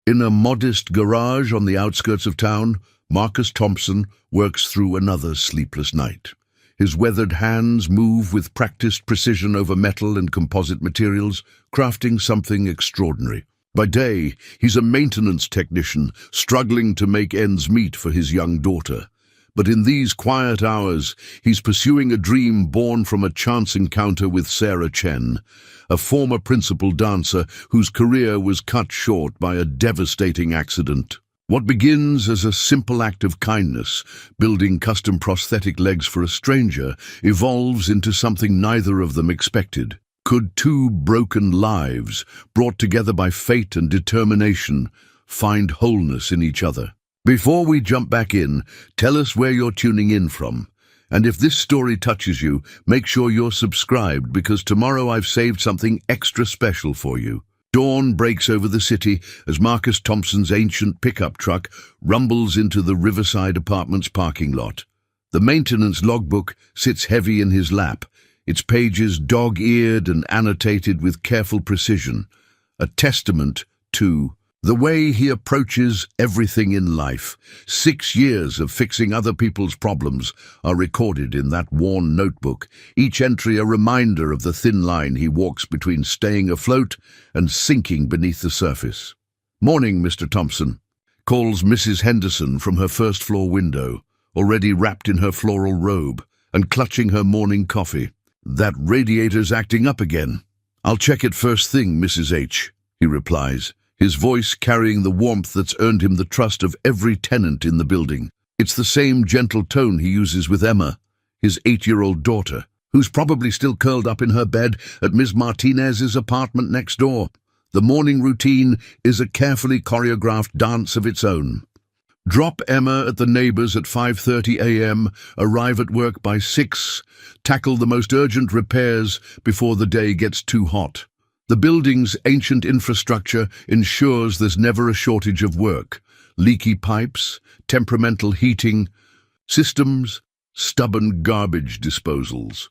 In a modest garage on the outskirts of town, Marcus Thompson works through another sleepless night. His weathered hands move with practiced precision over metal and composite materials, crafting something extraordinary. By day, he's a maintenance technician, struggling to make ends meet for his young daughter. But in these quiet hours, he's pursuing a dream born from a chance encounter with Sarah Chen, a former principal dancer whose career was cut short by a devastating accident. What begins as a simple act of kindness, building custom prosthetic legs for a stranger, evolves into something neither of them expected. Could two broken lives, brought together by fate and determination, find wholeness in each other? Before we jump back in, tell us where you're tuning in from. And if this story touches you, make sure you're subscribed, because tomorrow I've saved something extra special for you. Dawn breaks over the city as Marcus Thompson's ancient pickup truck rumbles into the Riverside Apartments parking lot. The maintenance logbook sits heavy in his lap, its pages dog-eared and annotated with careful precision, a testament to the way he approaches everything in life. 6 years of fixing other people's problems are recorded in that worn notebook, each entry a reminder of the thin line he walks between staying afloat and sinking beneath the surface. "Morning, Mr. Thompson," calls Mrs. Henderson from her first-floor window, already wrapped in her floral robe and clutching her morning coffee. "That radiator's acting up again." "I'll check it first thing, Mrs. H," he replies, his voice carrying the warmth that's earned him the trust of every tenant in the building. It's the same gentle tone he uses with Emma, his 8-year-old daughter, who's probably still curled up in her bed at Ms. Martinez's apartment next door. The morning routine is a carefully choreographed dance of its own. Drop Emma at the neighbors at 5:30 a.m., arrive at work by 6, tackle the most urgent repairs before the day gets too hot. The building's ancient infrastructure ensures there's never a shortage of work. Leaky pipes, temperamental heating systems, stubborn garbage disposals.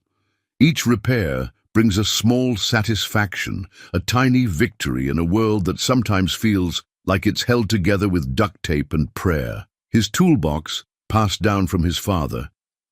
Each repair brings a small satisfaction, a tiny victory in a world that sometimes feels like it's held together with duct tape and prayer. His toolbox, passed down from his father,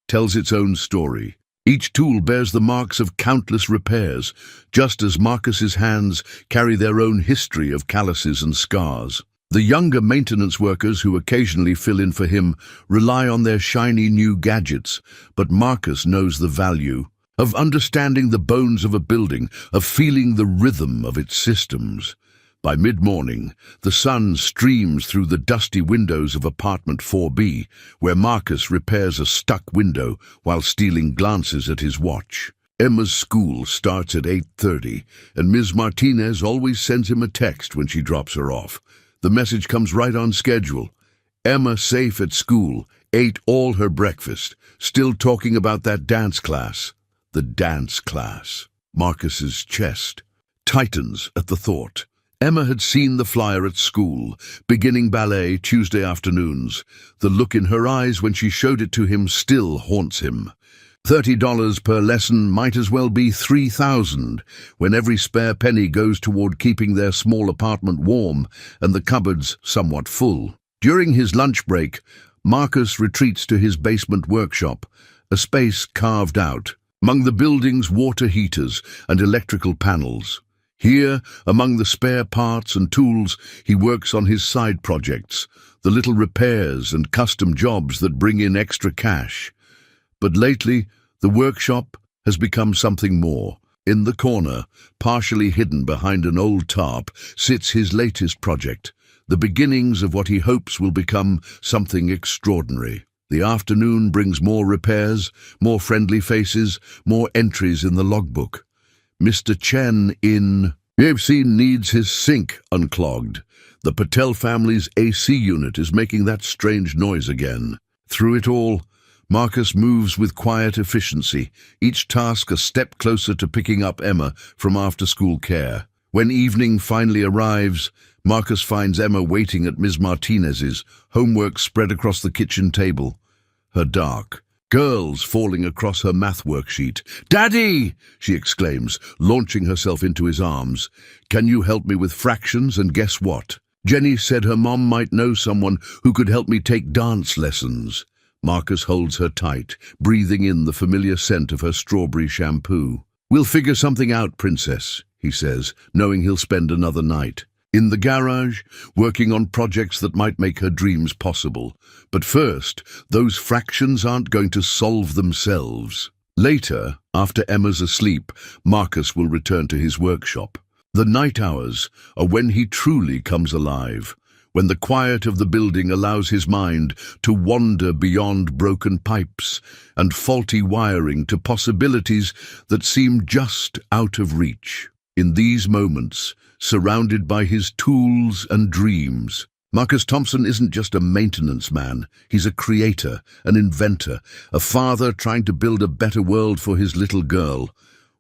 tells its own story. Each tool bears the marks of countless repairs, just as Marcus's hands carry their own history of calluses and scars. The younger maintenance workers who occasionally fill in for him rely on their shiny new gadgets, but Marcus knows the value of understanding the bones of a building, of feeling the rhythm of its systems. By mid-morning, the sun streams through the dusty windows of apartment 4B, where Marcus repairs a stuck window while stealing glances at his watch. Emma's school starts at 8:30, and Ms. Martinez always sends him a text when she drops her off. The message comes right on schedule. Emma safe at school, ate all her breakfast, still talking about that dance class. The dance class. Marcus's chest tightens at the thought. Emma had seen the flyer at school, beginning ballet Tuesday afternoons. The look in her eyes when she showed it to him still haunts him. $30 per lesson might as well be $3,000, when every spare penny goes toward keeping their small apartment warm and the cupboards somewhat full. During his lunch break, Marcus retreats to his basement workshop, a space carved out among the building's water heaters and electrical panels. Here, among the spare parts and tools, he works on his side projects, the little repairs and custom jobs that bring in extra cash. But lately, the workshop has become something more. In the corner, partially hidden behind an old tarp, sits his latest project, the beginnings of what he hopes will become something extraordinary. The afternoon brings more repairs, more friendly faces, more entries in the logbook. Mr. Chen in AFC needs his sink unclogged. The Patel family's AC unit is making that strange noise again. Through it all, Marcus moves with quiet efficiency, each task a step closer to picking up Emma from after-school care. When evening finally arrives, Marcus finds Emma waiting at Ms. Martinez's, homework spread across the kitchen table. Her dark, girls falling across her math worksheet. "Daddy!" she exclaims, launching herself into his arms. "Can you help me with fractions and guess what?" Jenny said her mom might know someone who could help me take dance lessons. Marcus holds her tight, breathing in the familiar scent of her strawberry shampoo. We'll figure something out, princess, he says, knowing he'll spend another night in the garage, working on projects that might make her dreams possible. But first, those fractions aren't going to solve themselves. Later, after Emma's asleep, Marcus will return to his workshop. The night hours are when he truly comes alive, when the quiet of the building allows his mind to wander beyond broken pipes and faulty wiring to possibilities that seem just out of reach. In these moments, surrounded by his tools and dreams, Marcus Thompson isn't just a maintenance man. He's a creator, an inventor, a father trying to build a better world for his little girl,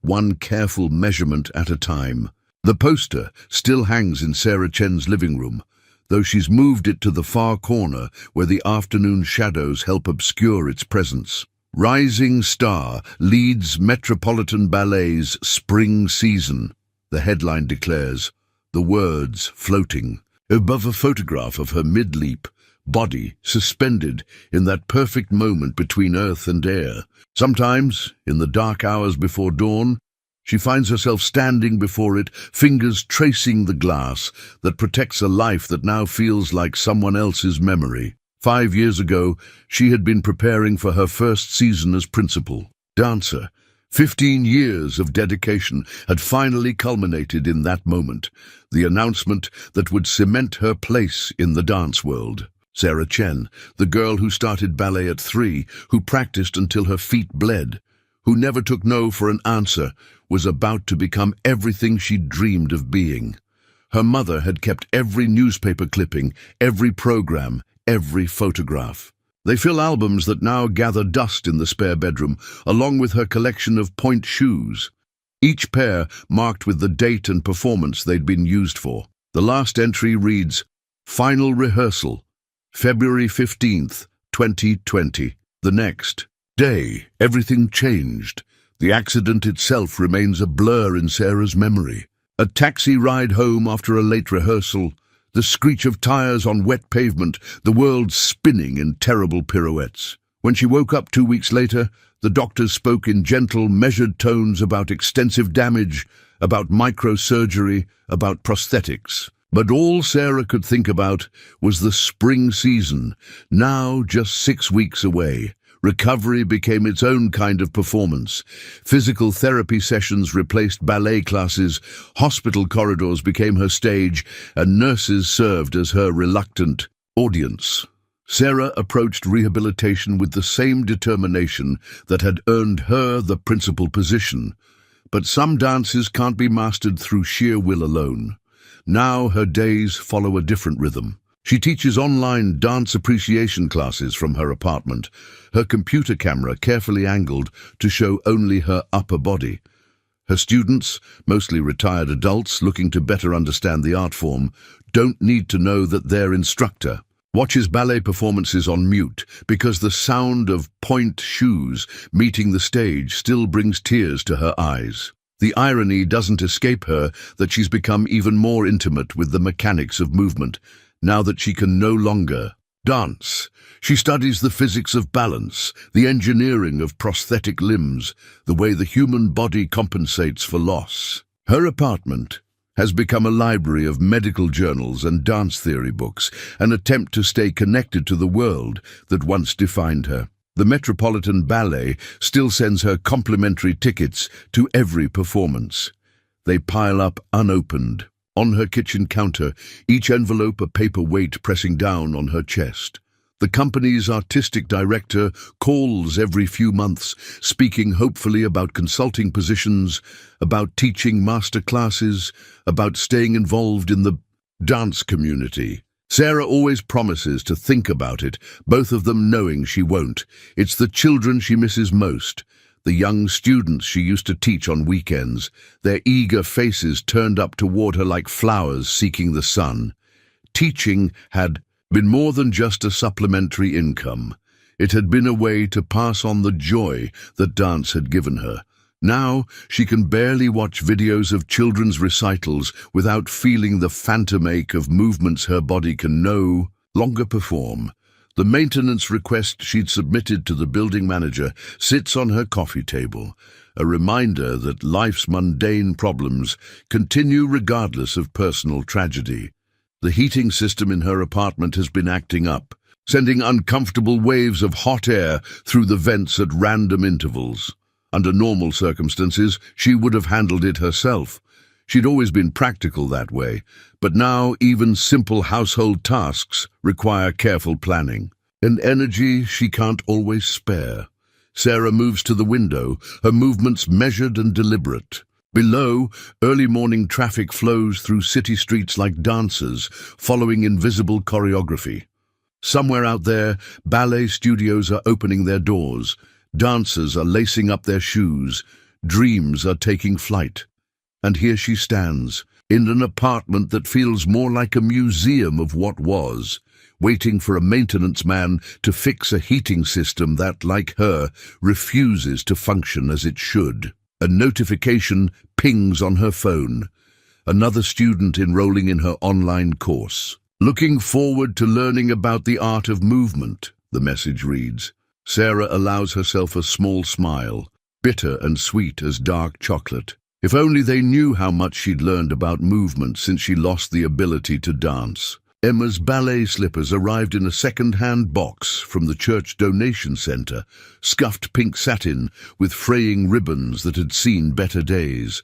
one careful measurement at a time. The poster still hangs in Sarah Chen's living room, though she's moved it to the far corner where the afternoon shadows help obscure its presence. Rising Star leads Metropolitan Ballet's spring season, the headline declares, the words floating above a photograph of her mid-leap, body suspended in that perfect moment between earth and air. Sometimes, in the dark hours before dawn, she finds herself standing before it, fingers tracing the glass that protects a life that now feels like someone else's memory. 5 years ago, she had been preparing for her first season as principal. Dancer, 15 years of dedication had finally culminated in that moment, the announcement that would cement her place in the dance world. Sarah Chen, the girl who started ballet at 3, who practiced until her feet bled, who never took no for an answer, was about to become everything she'd dreamed of being. Her mother had kept every newspaper clipping, every program, every photograph. They fill albums that now gather dust in the spare bedroom, along with her collection of point shoes, each pair marked with the date and performance they'd been used for. The last entry reads, Final Rehearsal, February 15th, 2020. The next day, everything changed. The accident itself remains a blur in Sarah's memory. A taxi ride home after a late rehearsal, the screech of tires on wet pavement, the world spinning in terrible pirouettes. When she woke up 2 weeks later, the doctors spoke in gentle, measured tones about extensive damage, about microsurgery, about prosthetics. But all Sarah could think about was the spring season, now just 6 weeks away. Recovery became its own kind of performance. Physical therapy sessions replaced ballet classes, hospital corridors became her stage, and nurses served as her reluctant audience. Sarah approached rehabilitation with the same determination that had earned her the principal position. But some dances can't be mastered through sheer will alone. Now her days follow a different rhythm. She teaches online dance appreciation classes from her apartment, her computer camera carefully angled to show only her upper body. Her students, mostly retired adults looking to better understand the art form, don't need to know that their instructor watches ballet performances on mute because the sound of point shoes meeting the stage still brings tears to her eyes. The irony doesn't escape her that she's become even more intimate with the mechanics of movement, now that she can no longer dance. She studies the physics of balance, the engineering of prosthetic limbs, the way the human body compensates for loss. Her apartment has become a library of medical journals and dance theory books, an attempt to stay connected to the world that once defined her. The Metropolitan Ballet still sends her complimentary tickets to every performance. They pile up unopened. On her kitchen counter, each envelope a paper weight pressing down on her chest. The company's artistic director calls every few months, speaking hopefully about consulting positions, about teaching master classes, about staying involved in the dance community. Sarah always promises to think about it, both of them knowing she won't. It's the children she misses most, the young students she used to teach on weekends, their eager faces turned up toward her like flowers seeking the sun. Teaching had been more than just a supplementary income. It had been a way to pass on the joy that dance had given her, Now she can barely watch videos of children's recitals without feeling the phantom ache of movements her body can no longer perform. The maintenance request she'd submitted to the building manager sits on her coffee table, a reminder that life's mundane problems continue regardless of personal tragedy. The heating system in her apartment has been acting up, sending uncomfortable waves of hot air through the vents at random intervals. Under normal circumstances, she would have handled it herself. She'd always been practical that way, but now even simple household tasks require careful planning, and energy she can't always spare. Sarah moves to the window, her movements measured and deliberate. Below, early morning traffic flows through city streets like dancers, following invisible choreography. Somewhere out there, ballet studios are opening their doors, dancers are lacing up their shoes, dreams are taking flight. And here she stands, in an apartment that feels more like a museum of what was, waiting for a maintenance man to fix a heating system that, like her, refuses to function as it should. A notification pings on her phone. Another student enrolling in her online course. Looking forward to learning about the art of movement, the message reads. Sarah allows herself a small smile, bitter and sweet as dark chocolate. If only they knew how much she'd learned about movement since she lost the ability to dance. Emma's ballet slippers arrived in a second-hand box from the church donation center, scuffed pink satin with fraying ribbons that had seen better days.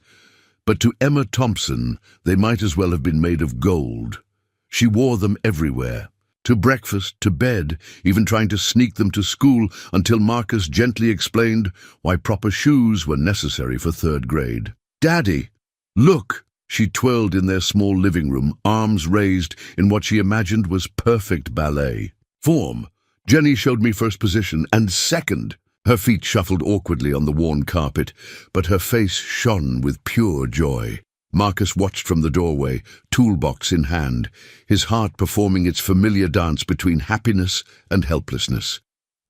But to Emma Thompson, they might as well have been made of gold. She wore them everywhere, to breakfast, to bed, even trying to sneak them to school until Marcus gently explained why proper shoes were necessary for third grade. "Daddy, look!" She twirled in their small living room, arms raised in what she imagined was perfect ballet form. Jenny showed me first position and second. Her feet shuffled awkwardly on the worn carpet, but her face shone with pure joy. Marcus watched from the doorway, toolbox in hand, his heart performing its familiar dance between happiness and helplessness.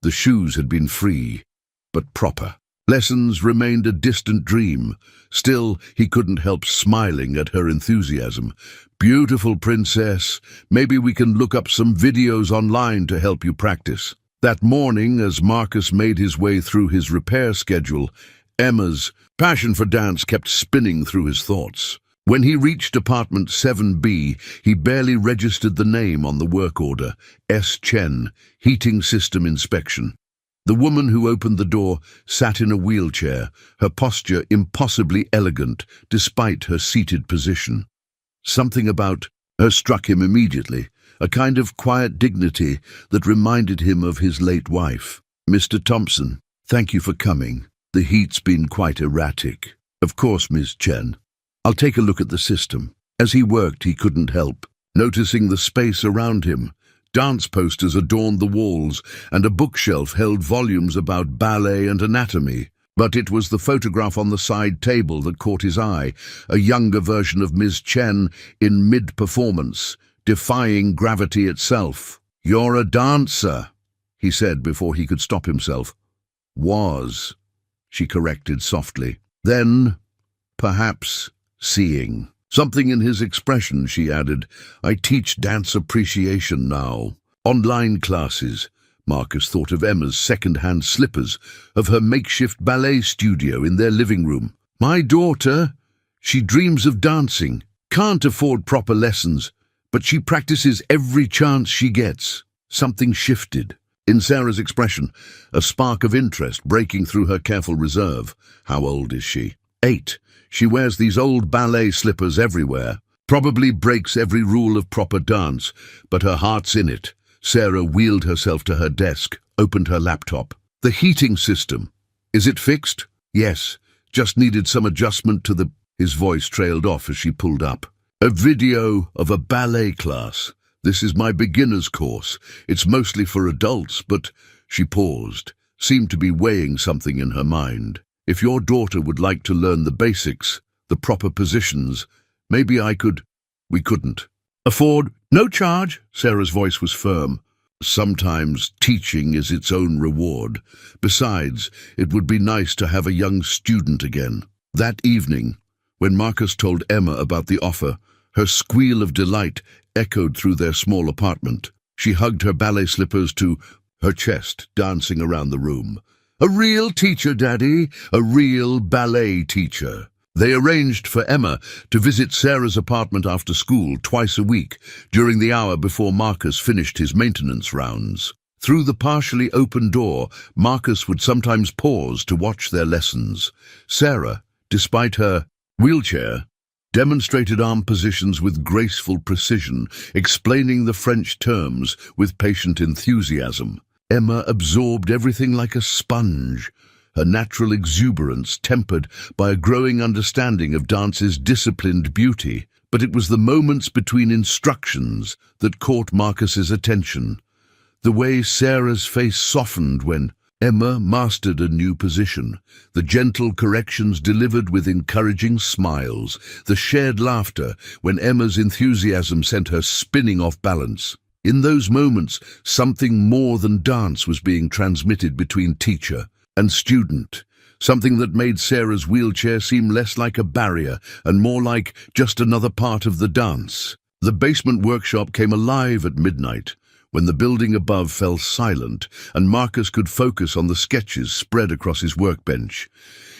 The shoes had been free, but proper. Lessons remained a distant dream. Still, he couldn't help smiling at her enthusiasm. "Beautiful princess, maybe we can look up some videos online to help you practice." That morning, as Marcus made his way through his repair schedule, Emma's passion for dance kept spinning through his thoughts. When he reached apartment 7B, he barely registered the name on the work order, S. Chen, heating system inspection. The woman who opened the door sat in a wheelchair, her posture impossibly elegant despite her seated position. Something about her struck him immediately, a kind of quiet dignity that reminded him of his late wife. "Mr. Thompson, thank you for coming. The heat's been quite erratic." "Of course, Miss Chen. I'll take a look at the system." As he worked, he couldn't help noticing the space around him. Dance posters adorned the walls, and a bookshelf held volumes about ballet and anatomy. But it was the photograph on the side table that caught his eye, a younger version of Ms. Chen in mid-performance, defying gravity itself. "You're a dancer," he said before he could stop himself. "Was," she corrected softly. Then, perhaps, seeing. Something in his expression, she added. "I teach dance appreciation now. Online classes." Marcus thought of Emma's second-hand slippers, of her makeshift ballet studio in their living room. "My daughter, she dreams of dancing, can't afford proper lessons, but she practices every chance she gets." Something shifted in Sarah's expression, a spark of interest breaking through her careful reserve. "How old is she?" 8. She wears these old ballet slippers everywhere. Probably breaks every rule of proper dance, but her heart's in it. Sarah wheeled herself to her desk, opened her laptop. "The heating system. Is it fixed?" "Yes, just needed some adjustment to the—" His voice trailed off as she pulled up. "A video of a ballet class. This is my beginner's course. It's mostly for adults, but—" She paused, seemed to be weighing something in her mind. "If your daughter would like to learn the basics, the proper positions, maybe I could—" "We couldn't." "Afford—" "No charge," Sarah's voice was firm. Sometimes teaching is its own reward. Besides, it would be nice to have a young student again. That evening, when Marcus told Emma about the offer, her squeal of delight echoed through their small apartment. She hugged her ballet slippers to her chest, dancing around the room. "A real teacher, Daddy, a real ballet teacher." They arranged for Emma to visit Sarah's apartment after school twice a week, during the hour before Marcus finished his maintenance rounds. Through the partially open door, Marcus would sometimes pause to watch their lessons. Sarah, despite her wheelchair, demonstrated arm positions with graceful precision, explaining the French terms with patient enthusiasm. Emma absorbed everything like a sponge, her natural exuberance tempered by a growing understanding of dance's disciplined beauty. But it was the moments between instructions that caught Marcus's attention. The way Sarah's face softened when Emma mastered a new position, the gentle corrections delivered with encouraging smiles, the shared laughter when Emma's enthusiasm sent her spinning off balance. In those moments, something more than dance was being transmitted between teacher and student, something that made Sarah's wheelchair seem less like a barrier and more like just another part of the dance. The basement workshop came alive at midnight, when the building above fell silent and Marcus could focus on the sketches spread across his workbench.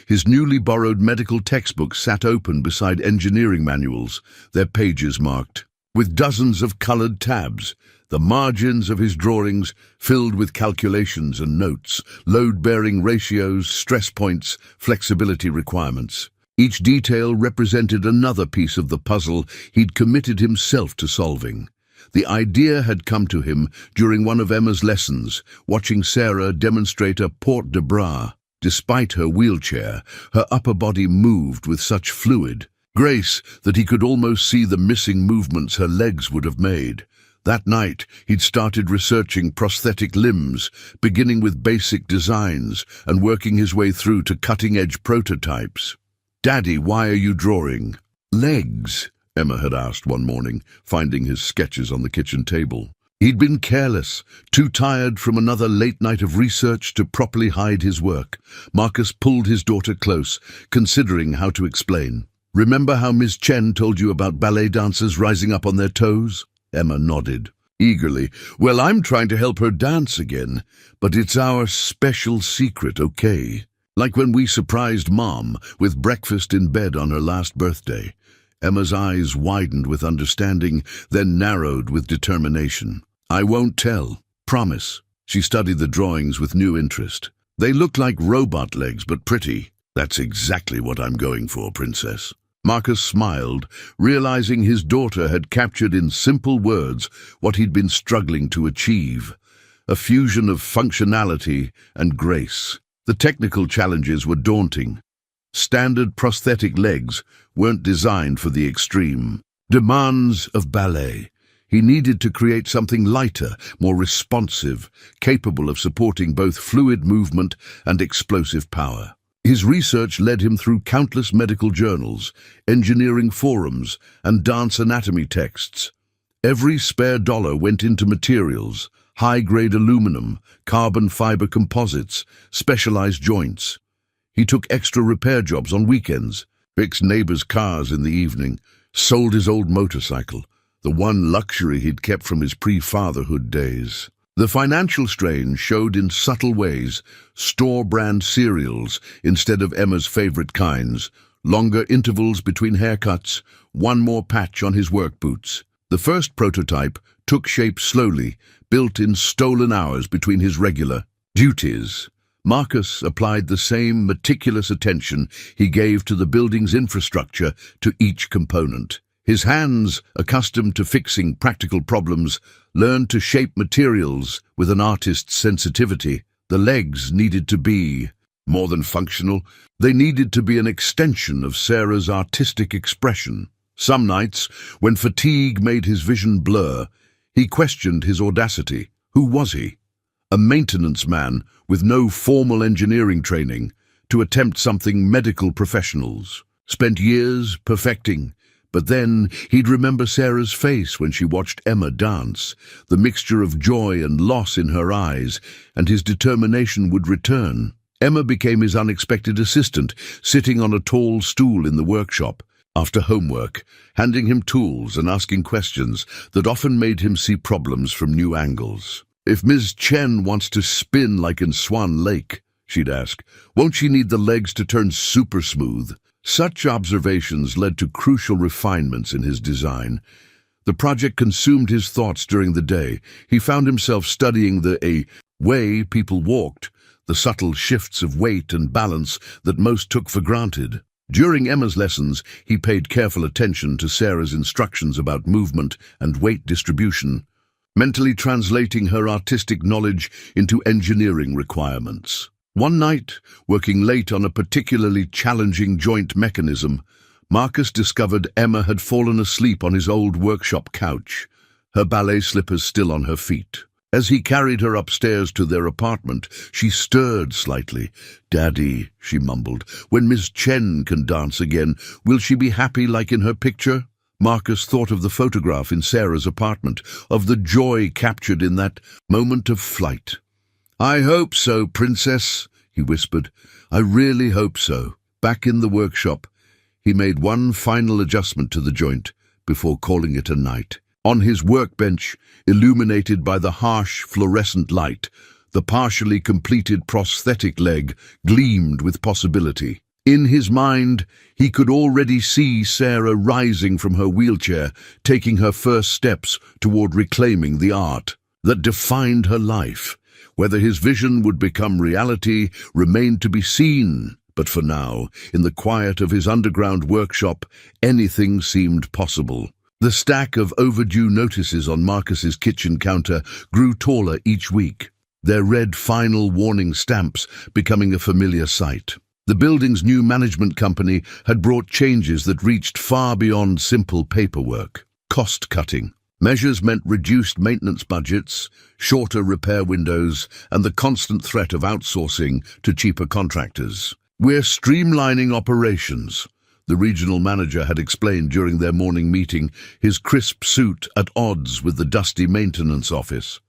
His newly borrowed medical textbooks sat open beside engineering manuals, their pages marked with dozens of colored tabs, the margins of his drawings filled with calculations and notes, load-bearing ratios, stress points, flexibility requirements. Each detail represented another piece of the puzzle he'd committed himself to solving. The idea had come to him during one of Emma's lessons, watching Sarah demonstrate a port de bras. Despite her wheelchair, her upper body moved with such fluid grace that he could almost see the missing movements her legs would have made. That night, he'd started researching prosthetic limbs, beginning with basic designs and working his way through to cutting-edge prototypes. "Daddy, why are you drawing legs?" Emma had asked one morning, finding his sketches on the kitchen table. He'd been careless, too tired from another late night of research to properly hide his work. Marcus pulled his daughter close, considering how to explain. "Remember how Miss Chen told you about ballet dancers rising up on their toes?" Emma nodded eagerly. "Well, I'm trying to help her dance again, but it's our special secret, okay? Like when we surprised Mom with breakfast in bed on her last birthday." Emma's eyes widened with understanding, then narrowed with determination. "I won't tell. Promise." She studied the drawings with new interest. "They look like robot legs, but pretty." "That's exactly what I'm going for, Princess." Marcus smiled, realizing his daughter had captured in simple words what he'd been struggling to achieve, a fusion of functionality and grace. The technical challenges were daunting. Standard prosthetic legs weren't designed for the extreme demands of ballet. He needed to create something lighter, more responsive, capable of supporting both fluid movement and explosive power. His research led him through countless medical journals, engineering forums, and dance anatomy texts. Every spare dollar went into materials, high-grade aluminum, carbon fiber composites, specialized joints. He took extra repair jobs on weekends, fixed neighbors' cars in the evening, sold his old motorcycle, the one luxury he'd kept from his pre-fatherhood days. The financial strain showed in subtle ways: store-brand cereals instead of Emma's favorite kinds, longer intervals between haircuts, one more patch on his work boots. The first prototype took shape slowly, built in stolen hours between his regular duties. Marcus applied the same meticulous attention he gave to the building's infrastructure to each component. His hands, accustomed to fixing practical problems, learned to shape materials with an artist's sensitivity. The legs needed to be more than functional. They needed to be an extension of Sarah's artistic expression. Some nights, when fatigue made his vision blur, he questioned his audacity. Who was he? A maintenance man with no formal engineering training to attempt something medical professionals spent years perfecting, But then he'd remember Sarah's face when she watched Emma dance, the mixture of joy and loss in her eyes, and his determination would return. Emma became his unexpected assistant, sitting on a tall stool in the workshop after homework, handing him tools and asking questions that often made him see problems from new angles. "If Ms. Chen wants to spin like in Swan Lake," she'd ask, "won't she need the legs to turn super smooth?" Such observations led to crucial refinements in his design. The project consumed his thoughts during the day. He found himself studying the way people walked, the subtle shifts of weight and balance that most took for granted. During Emma's lessons, he paid careful attention to Sarah's instructions about movement and weight distribution, mentally translating her artistic knowledge into engineering requirements. One night, working late on a particularly challenging joint mechanism, Marcus discovered Emma had fallen asleep on his old workshop couch, her ballet slippers still on her feet. As he carried her upstairs to their apartment, she stirred slightly. "Daddy," she mumbled, "when Miss Chen can dance again, will she be happy like in her picture?" Marcus thought of the photograph in Sarah's apartment, of the joy captured in that moment of flight. "I hope so, Princess," he whispered. "I really hope so." Back in the workshop, he made one final adjustment to the joint before calling it a night. On his workbench, illuminated by the harsh fluorescent light, the partially completed prosthetic leg gleamed with possibility. In his mind, he could already see Sarah rising from her wheelchair, taking her first steps toward reclaiming the art that defined her life. Whether his vision would become reality remained to be seen, but for now, in the quiet of his underground workshop, anything seemed possible. The stack of overdue notices on Marcus's kitchen counter grew taller each week, their red final warning stamps becoming a familiar sight. The building's new management company had brought changes that reached far beyond simple paperwork. Cost-cutting. Measures meant reduced maintenance budgets, shorter repair windows, and the constant threat of outsourcing to cheaper contractors. "We're streamlining operations," the regional manager had explained during their morning meeting, his crisp suit at odds with the dusty maintenance office.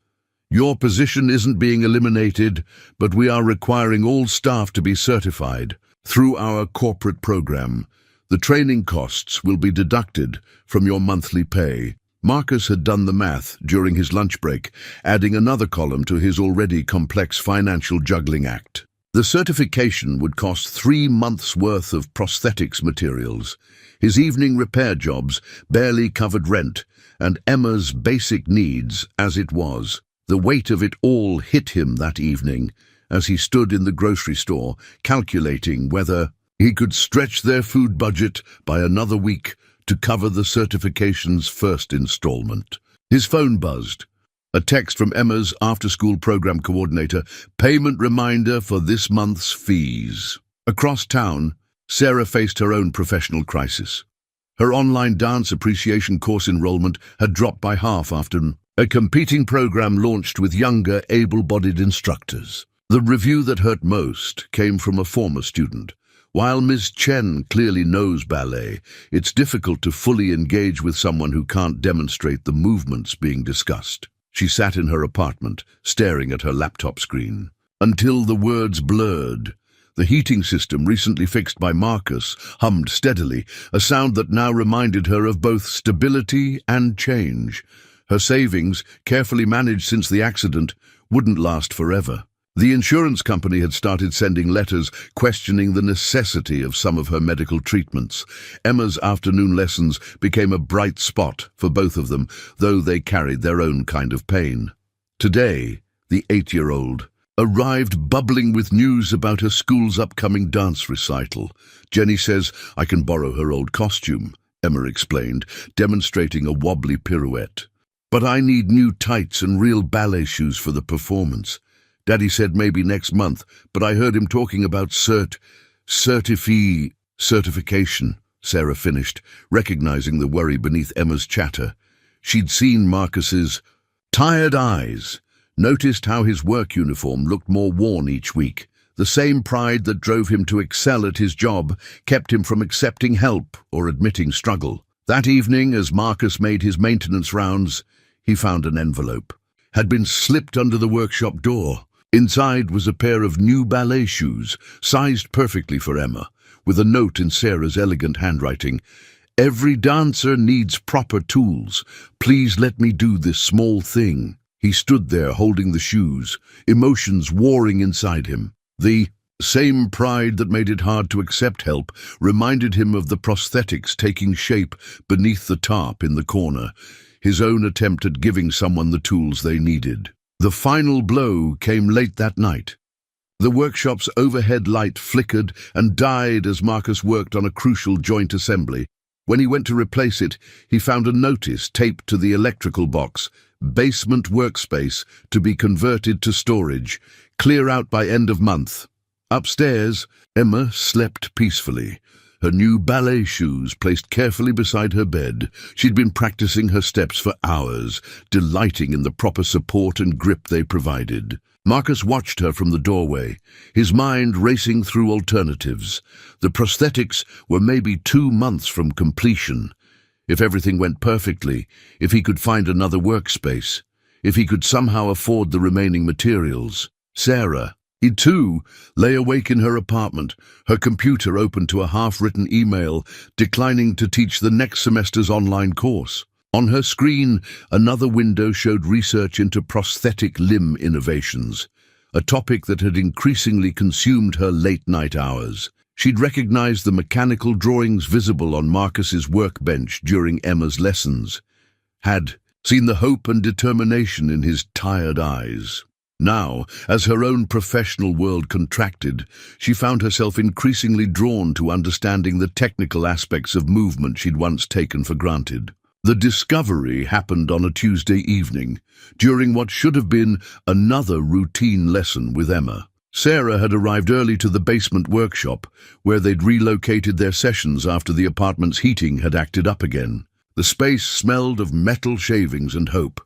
"Your position isn't being eliminated, but we are requiring all staff to be certified through our corporate program. The training costs will be deducted from your monthly pay." Marcus had done the math during his lunch break, adding another column to his already complex financial juggling act. The certification would cost 3 months' worth of prosthetics materials. His evening repair jobs barely covered rent, and Emma's basic needs as it was. The weight of it all hit him that evening, as he stood in the grocery store, calculating whether he could stretch their food budget by another week to cover the certification's first installment. His phone buzzed. A text from Emma's after-school program coordinator, "Payment reminder for this month's fees." Across town, Sarah faced her own professional crisis. Her online dance appreciation course enrollment had dropped by half after a competing program launched with younger, able-bodied instructors. The review that hurt most came from a former student. "While Ms. Chen clearly knows ballet, it's difficult to fully engage with someone who can't demonstrate the movements being discussed." She sat in her apartment, staring at her laptop screen, until the words blurred. The heating system, recently fixed by Marcus, hummed steadily, a sound that now reminded her of both stability and change. Her savings, carefully managed since the accident, wouldn't last forever. The insurance company had started sending letters questioning the necessity of some of her medical treatments. Emma's afternoon lessons became a bright spot for both of them, though they carried their own kind of pain. Today, the 8-year-old arrived bubbling with news about her school's upcoming dance recital. "Jenny says I can borrow her old costume," Emma explained, demonstrating a wobbly pirouette. "But I need new tights and real ballet shoes for the performance. Daddy said maybe next month, but I heard him talking about certification," Sarah finished, recognizing the worry beneath Emma's chatter. She'd seen Marcus's tired eyes, noticed how his work uniform looked more worn each week. The same pride that drove him to excel at his job kept him from accepting help or admitting struggle. That evening, as Marcus made his maintenance rounds, he found an envelope. Had been slipped under the workshop door. Inside was a pair of new ballet shoes, sized perfectly for Emma, with a note in Sarah's elegant handwriting. "Every dancer needs proper tools. Please let me do this small thing." He stood there holding the shoes, emotions warring inside him. The same pride that made it hard to accept help reminded him of the prosthetics taking shape beneath the tarp in the corner, his own attempt at giving someone the tools they needed. The final blow came late that night. The workshop's overhead light flickered and died as Marcus worked on a crucial joint assembly. When he went to replace it, he found a notice taped to the electrical box: "Basement workspace to be converted to storage. Clear out by end of month." Upstairs, Emma slept peacefully, her new ballet shoes placed carefully beside her bed. She'd been practicing her steps for hours, delighting in the proper support and grip they provided. Marcus watched her from the doorway, his mind racing through alternatives. The prosthetics were maybe 2 months from completion. If everything went perfectly, if he could find another workspace, if he could somehow afford the remaining materials. Sarah, he too lay awake in her apartment, her computer open to a half-written email declining to teach the next semester's online course. On her screen, another window showed research into prosthetic limb innovations, a topic that had increasingly consumed her late-night hours. She'd recognized the mechanical drawings visible on Marcus's workbench during Emma's lessons, had seen the hope and determination in his tired eyes. Now, as her own professional world contracted, she found herself increasingly drawn to understanding the technical aspects of movement she'd once taken for granted. The discovery happened on a Tuesday evening, during what should have been another routine lesson with Emma. Sarah had arrived early to the basement workshop, where they'd relocated their sessions after the apartment's heating had acted up again. The space smelled of metal shavings and hope,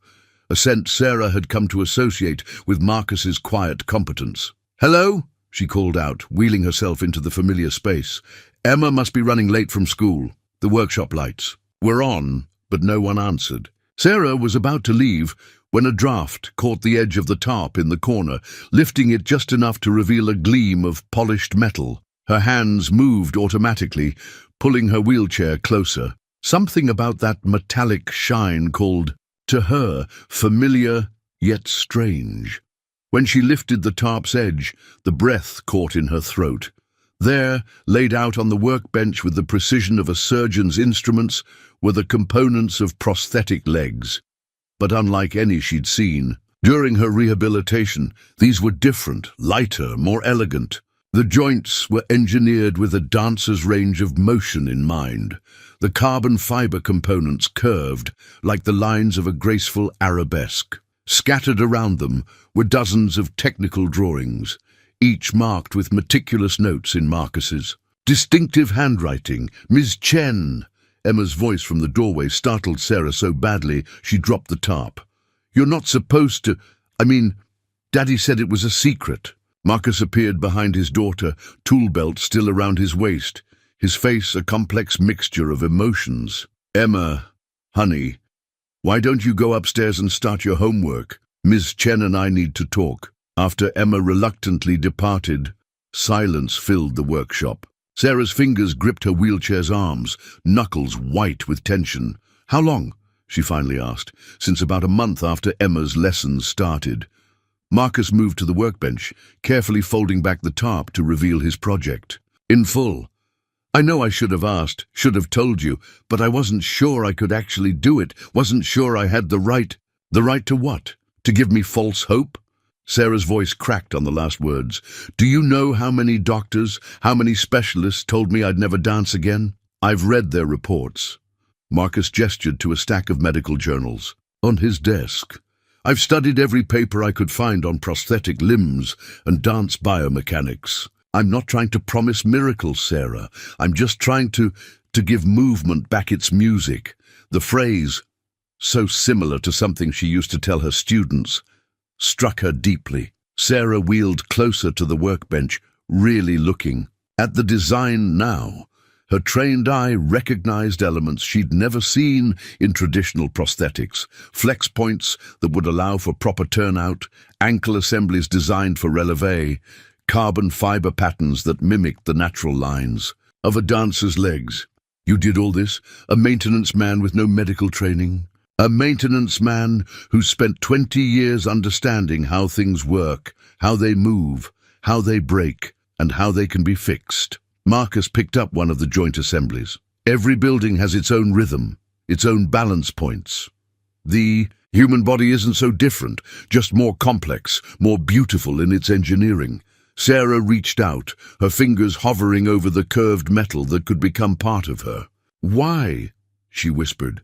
a scent Sarah had come to associate with Marcus's quiet competence. "Hello?" she called out, wheeling herself into the familiar space. "Emma must be running late from school." The workshop lights were on, but no one answered. Sarah was about to leave when a draft caught the edge of the tarp in the corner, lifting it just enough to reveal a gleam of polished metal. Her hands moved automatically, pulling her wheelchair closer. Something about that metallic shine called, to her, familiar yet strange. When she lifted the tarp's edge, the breath caught in her throat. There, laid out on the workbench with the precision of a surgeon's instruments, were the components of prosthetic legs. But unlike any she'd seen, during her rehabilitation, these were different, lighter, more elegant. The joints were engineered with a dancer's range of motion in mind. The carbon fiber components curved, like the lines of a graceful arabesque. Scattered around them were dozens of technical drawings, each marked with meticulous notes in Marcus's distinctive handwriting. "Ms. Chen!" Emma's voice from the doorway startled Sarah so badly she dropped the tarp. "You're not supposed to... Daddy said it was a secret." Marcus appeared behind his daughter, tool belt still around his waist, his face a complex mixture of emotions. "Emma, honey, why don't you go upstairs and start your homework? Ms. Chen and I need to talk." After Emma reluctantly departed, silence filled the workshop. Sarah's fingers gripped her wheelchair's arms, knuckles white with tension. "How long?" she finally asked, since about a month after Emma's lessons started. Marcus moved to the workbench, carefully folding back the tarp to reveal his project. In full. "I know I should have asked, should have told you, but I wasn't sure I could actually do it, wasn't sure I had the right." "The right to what? To give me false hope?" Sarah's voice cracked on the last words. "Do you know how many doctors, how many specialists told me I'd never dance again? I've read their reports." Marcus gestured to a stack of medical journals on his desk. "I've studied every paper I could find on prosthetic limbs and dance biomechanics. I'm not trying to promise miracles, Sarah. I'm just trying to give movement back its music." The phrase, so similar to something she used to tell her students, struck her deeply. Sarah wheeled closer to the workbench, really looking at the design now. Her trained eye recognized elements she'd never seen in traditional prosthetics, flex points that would allow for proper turnout, ankle assemblies designed for releve, carbon fiber patterns that mimicked the natural lines of a dancer's legs. You did all this? A maintenance man with no medical training? A maintenance man who spent 20 years understanding how things work, how they move, how they break, and how they can be fixed. Marcus picked up one of the joint assemblies. Every building has its own rhythm, its own balance points. The human body isn't so different, just more complex, more beautiful in its engineering. Sarah reached out, her fingers hovering over the curved metal that could become part of her. "Why?" she whispered.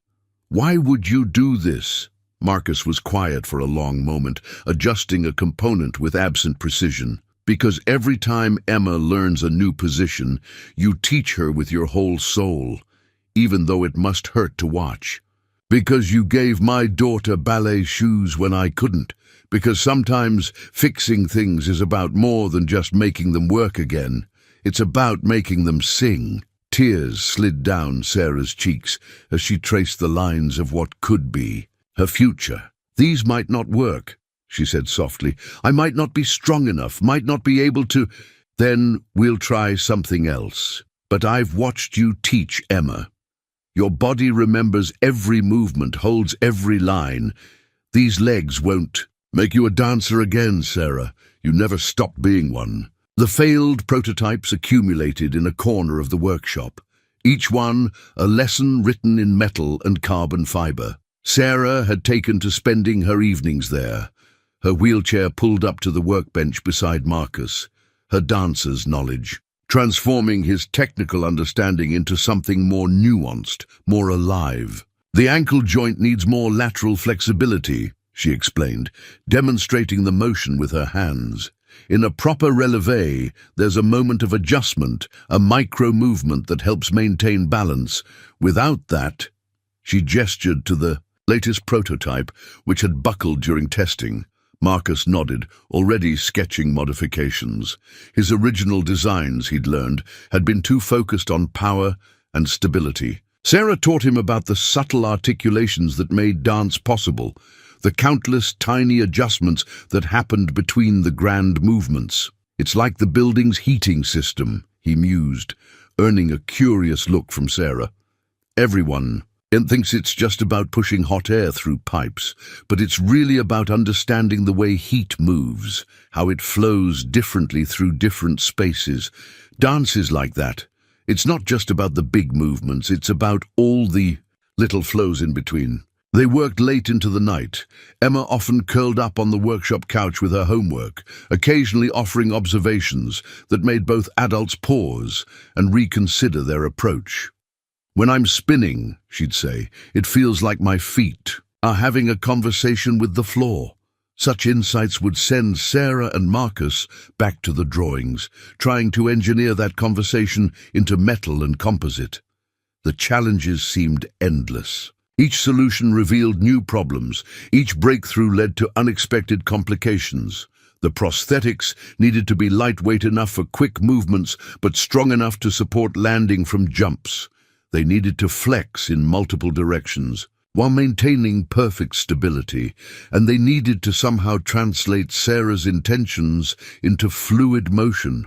"Why would you do this?" Marcus was quiet for a long moment, adjusting a component with absent precision. "Because every time Emma learns a new position, you teach her with your whole soul, even though it must hurt to watch. Because you gave my daughter ballet shoes when I couldn't. Because sometimes fixing things is about more than just making them work again. It's about making them sing." Tears slid down Sarah's cheeks as she traced the lines of what could be, her future. "These might not work," she said softly. "I might not be strong enough, might not be able to. Then we'll try something else. But I've watched you teach Emma. Your body remembers every movement, holds every line. These legs won't make you a dancer again, Sarah. You never stopped being one." The failed prototypes accumulated in a corner of the workshop, each one a lesson written in metal and carbon fiber. Sarah had taken to spending her evenings there, her wheelchair pulled up to the workbench beside Marcus, her dancer's knowledge, transforming his technical understanding into something more nuanced, more alive. "The ankle joint needs more lateral flexibility," she explained, demonstrating the motion with her hands. "In a proper releve, there's a moment of adjustment, a micro-movement that helps maintain balance. Without that," she gestured to the latest prototype, which had buckled during testing. Marcus nodded, already sketching modifications. His original designs, he'd learned, had been too focused on power and stability. Sarah taught him about the subtle articulations that made dance possible, the countless tiny adjustments that happened between the grand movements. "It's like the building's heating system," he mused, earning a curious look from Sarah. "Everyone thinks it's just about pushing hot air through pipes, but it's really about understanding the way heat moves, how it flows differently through different spaces. Dance is like that. It's not just about the big movements, it's about all the little flows in between." They worked late into the night, Emma often curled up on the workshop couch with her homework, occasionally offering observations that made both adults pause and reconsider their approach. "When I'm spinning," she'd say, "it feels like my feet are having a conversation with the floor." Such insights would send Sarah and Marcus back to the drawings, trying to engineer that conversation into metal and composite. The challenges seemed endless. Each solution revealed new problems. Each breakthrough led to unexpected complications. The prosthetics needed to be lightweight enough for quick movements, but strong enough to support landing from jumps. They needed to flex in multiple directions, while maintaining perfect stability, and they needed to somehow translate Sarah's intentions into fluid motion.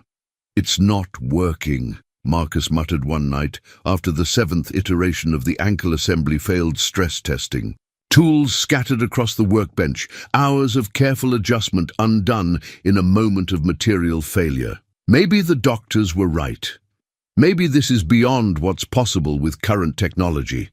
"It's not working," Marcus muttered one night, after the 7th iteration of the ankle assembly failed stress testing. Tools scattered across the workbench, hours of careful adjustment undone in a moment of material failure. Maybe the doctors were right. Maybe this is beyond what's possible with current technology.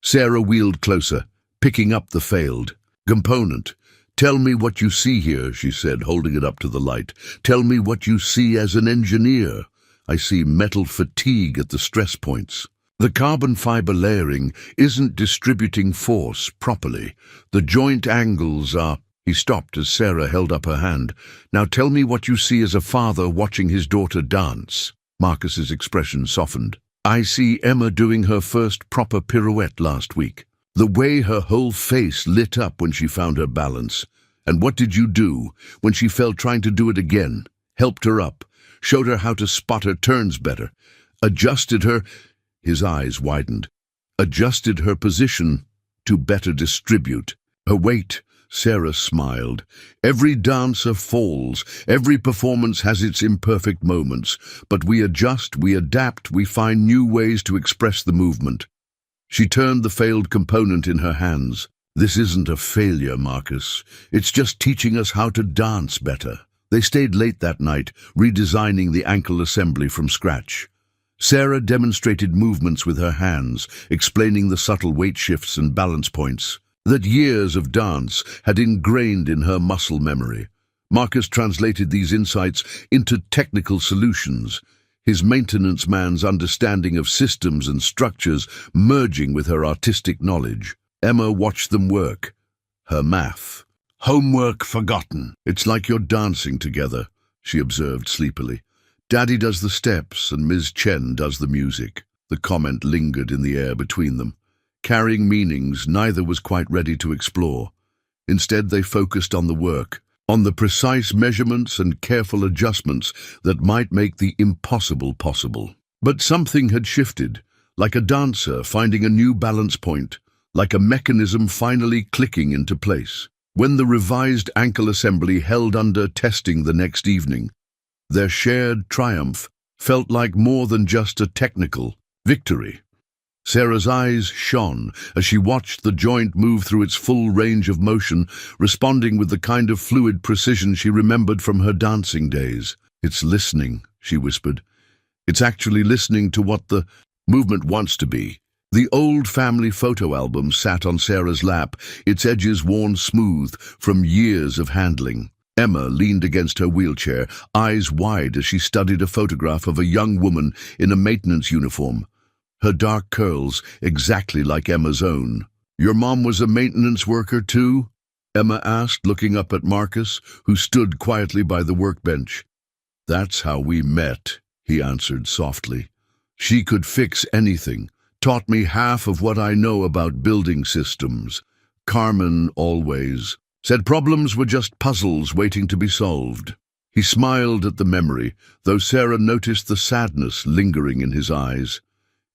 Sarah wheeled closer, picking up the failed component. "Tell me what you see here," she said, holding it up to the light. "Tell me what you see as an engineer." "I see metal fatigue at the stress points. The carbon fiber layering isn't distributing force properly. The joint angles are—" He stopped as Sarah held up her hand. "Now tell me what you see as a father watching his daughter dance." Marcus's expression softened. "I see Emma doing her first proper pirouette last week. The way her whole face lit up when she found her balance. And what did you do when she fell trying to do it again? Helped her up, showed her how to spot her turns better. adjusted her, his eyes widened, adjusted her position to better distribute her weight. Sarah smiled. Every dancer falls, every performance has its imperfect moments, but we adjust, we adapt, we find new ways to express the movement. She turned the failed component in her hands. This isn't a failure, Marcus. It's just teaching us how to dance better. They stayed late that night, redesigning the ankle assembly from scratch. Sarah demonstrated movements with her hands, explaining the subtle weight shifts and balance points that years of dance had ingrained in her muscle memory. Marcus translated these insights into technical solutions, his maintenance man's understanding of systems and structures merging with her artistic knowledge. Emma watched them work. Her math. Homework forgotten. It's like you're dancing together, she observed sleepily. Daddy does the steps and Ms. Chen does the music. The comment lingered in the air between them, carrying meanings neither was quite ready to explore. Instead, they focused on the work, on the precise measurements and careful adjustments that might make the impossible possible. But something had shifted, like a dancer finding a new balance point, like a mechanism finally clicking into place. When the revised ankle assembly held under testing the next evening, their shared triumph felt like more than just a technical victory. Sarah's eyes shone as she watched the joint move through its full range of motion, responding with the kind of fluid precision she remembered from her dancing days. It's listening, she whispered. It's actually listening to what the movement wants to be. The old family photo album sat on Sarah's lap, its edges worn smooth from years of handling. Emma leaned against her wheelchair, eyes wide as she studied a photograph of a young woman in a maintenance uniform. Her dark curls exactly like Emma's own. "Your mom was a maintenance worker too?" Emma asked, looking up at Marcus, who stood quietly by the workbench. "That's how we met," he answered softly. "She could fix anything, taught me half of what I know about building systems. Carmen always said problems were just puzzles waiting to be solved." He smiled at the memory, though Sarah noticed the sadness lingering in his eyes.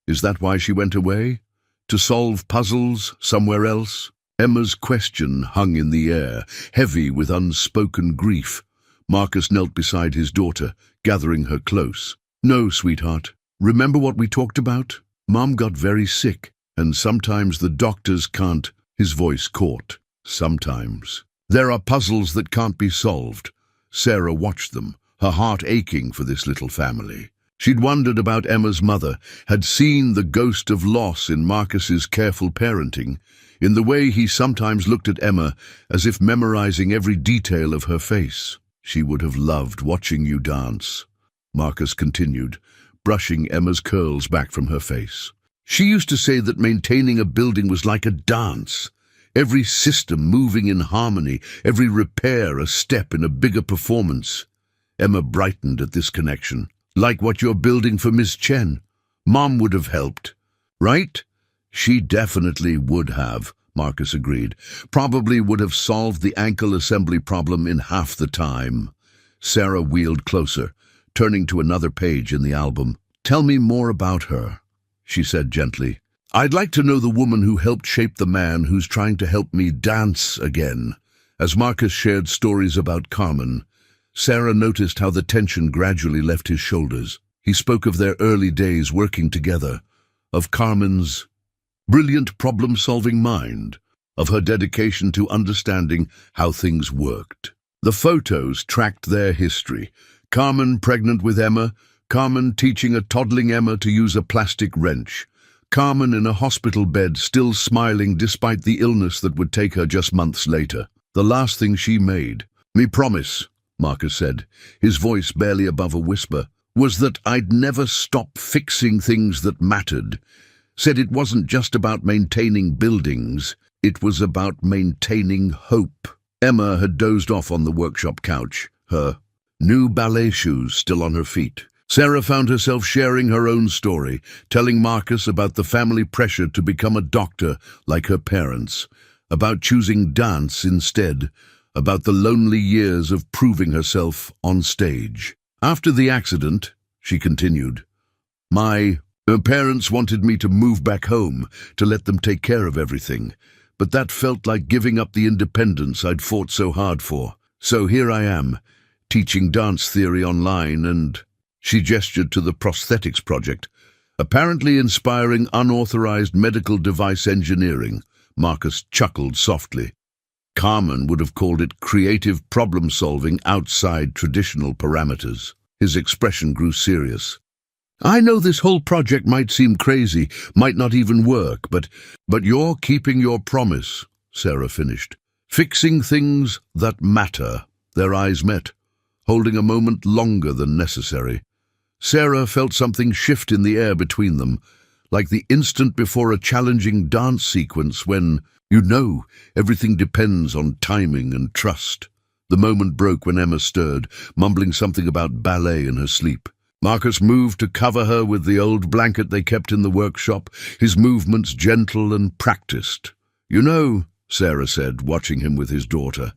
Is that why she went away? To solve puzzles somewhere else? Emma's question hung in the air, heavy with unspoken grief. Marcus knelt beside his daughter, gathering her close. "No, sweetheart. Remember what we talked about? Mom got very sick, and sometimes the doctors can't." His voice caught. Sometimes. There are puzzles that can't be solved. Sarah watched them, her heart aching for this little family. She'd wondered about Emma's mother, had seen the ghost of loss in Marcus's careful parenting, in the way he sometimes looked at Emma as if memorizing every detail of her face. "She would have loved watching you dance," Marcus continued, brushing Emma's curls back from her face. "She used to say that maintaining a building was like a dance, every system moving in harmony, every repair a step in a bigger performance." Emma brightened at this connection. "Like what you're building for Miss Chen. Mom would have helped, right?" "She definitely would have," Marcus agreed. "Probably would have solved the ankle assembly problem in half the time." Sarah wheeled closer, turning to another page in the album. "Tell me more about her," she said gently. "I'd like to know the woman who helped shape the man who's trying to help me dance again." As Marcus shared stories about Carmen, Sarah noticed how the tension gradually left his shoulders. He spoke of their early days working together, of Carmen's brilliant problem-solving mind, of her dedication to understanding how things worked. The photos tracked their history. Carmen pregnant with Emma, Carmen teaching a toddling Emma to use a plastic wrench, Carmen in a hospital bed still smiling despite the illness that would take her just months later. The last thing she made, "Me promise," Marcus said, his voice barely above a whisper, "was that I'd never stop fixing things that mattered. Said it wasn't just about maintaining buildings, it was about maintaining hope." Emma had dozed off on the workshop couch, her new ballet shoes still on her feet. Sarah found herself sharing her own story, telling Marcus about the family pressure to become a doctor like her parents, about choosing dance instead, about the lonely years of proving herself on stage. "After the accident," she continued, My parents wanted me to move back home, to let them take care of everything. But that felt like giving up the independence I'd fought so hard for. So here I am, teaching dance theory online and—" She gestured to the prosthetics project, "apparently inspiring unauthorized medical device engineering." Marcus chuckled softly. Carmen would have called it creative problem-solving outside traditional parameters. His expression grew serious. "I know this whole project might seem crazy, might not even work, but you're keeping your promise," Sarah finished. "Fixing things that matter." Their eyes met, holding a moment longer than necessary. Sarah felt something shift in the air between them, like the instant before a challenging dance sequence when, everything depends on timing and trust. The moment broke when Emma stirred, mumbling something about ballet in her sleep. Marcus moved to cover her with the old blanket they kept in the workshop, his movements gentle and practiced. Sarah said, watching him with his daughter,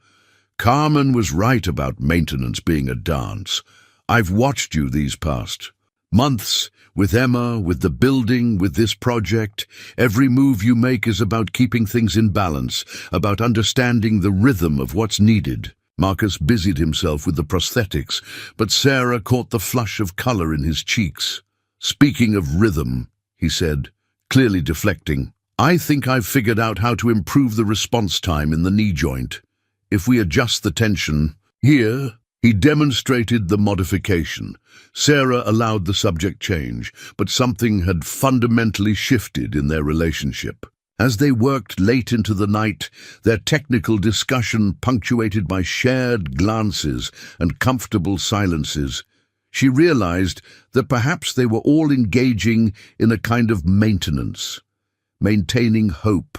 "Carmen was right about maintenance being a dance. I've watched you these past months, with Emma, with the building, with this project. Every move you make is about keeping things in balance, about understanding the rhythm of what's needed." Marcus busied himself with the prosthetics, but Sarah caught the flush of color in his cheeks. "Speaking of rhythm," he said, clearly deflecting, "I think I've figured out how to improve the response time in the knee joint. If we adjust the tension here—" He demonstrated the modification. Sarah allowed the subject change, but something had fundamentally shifted in their relationship. As they worked late into the night, their technical discussion punctuated by shared glances and comfortable silences, she realized that perhaps they were all engaging in a kind of maintenance, maintaining hope,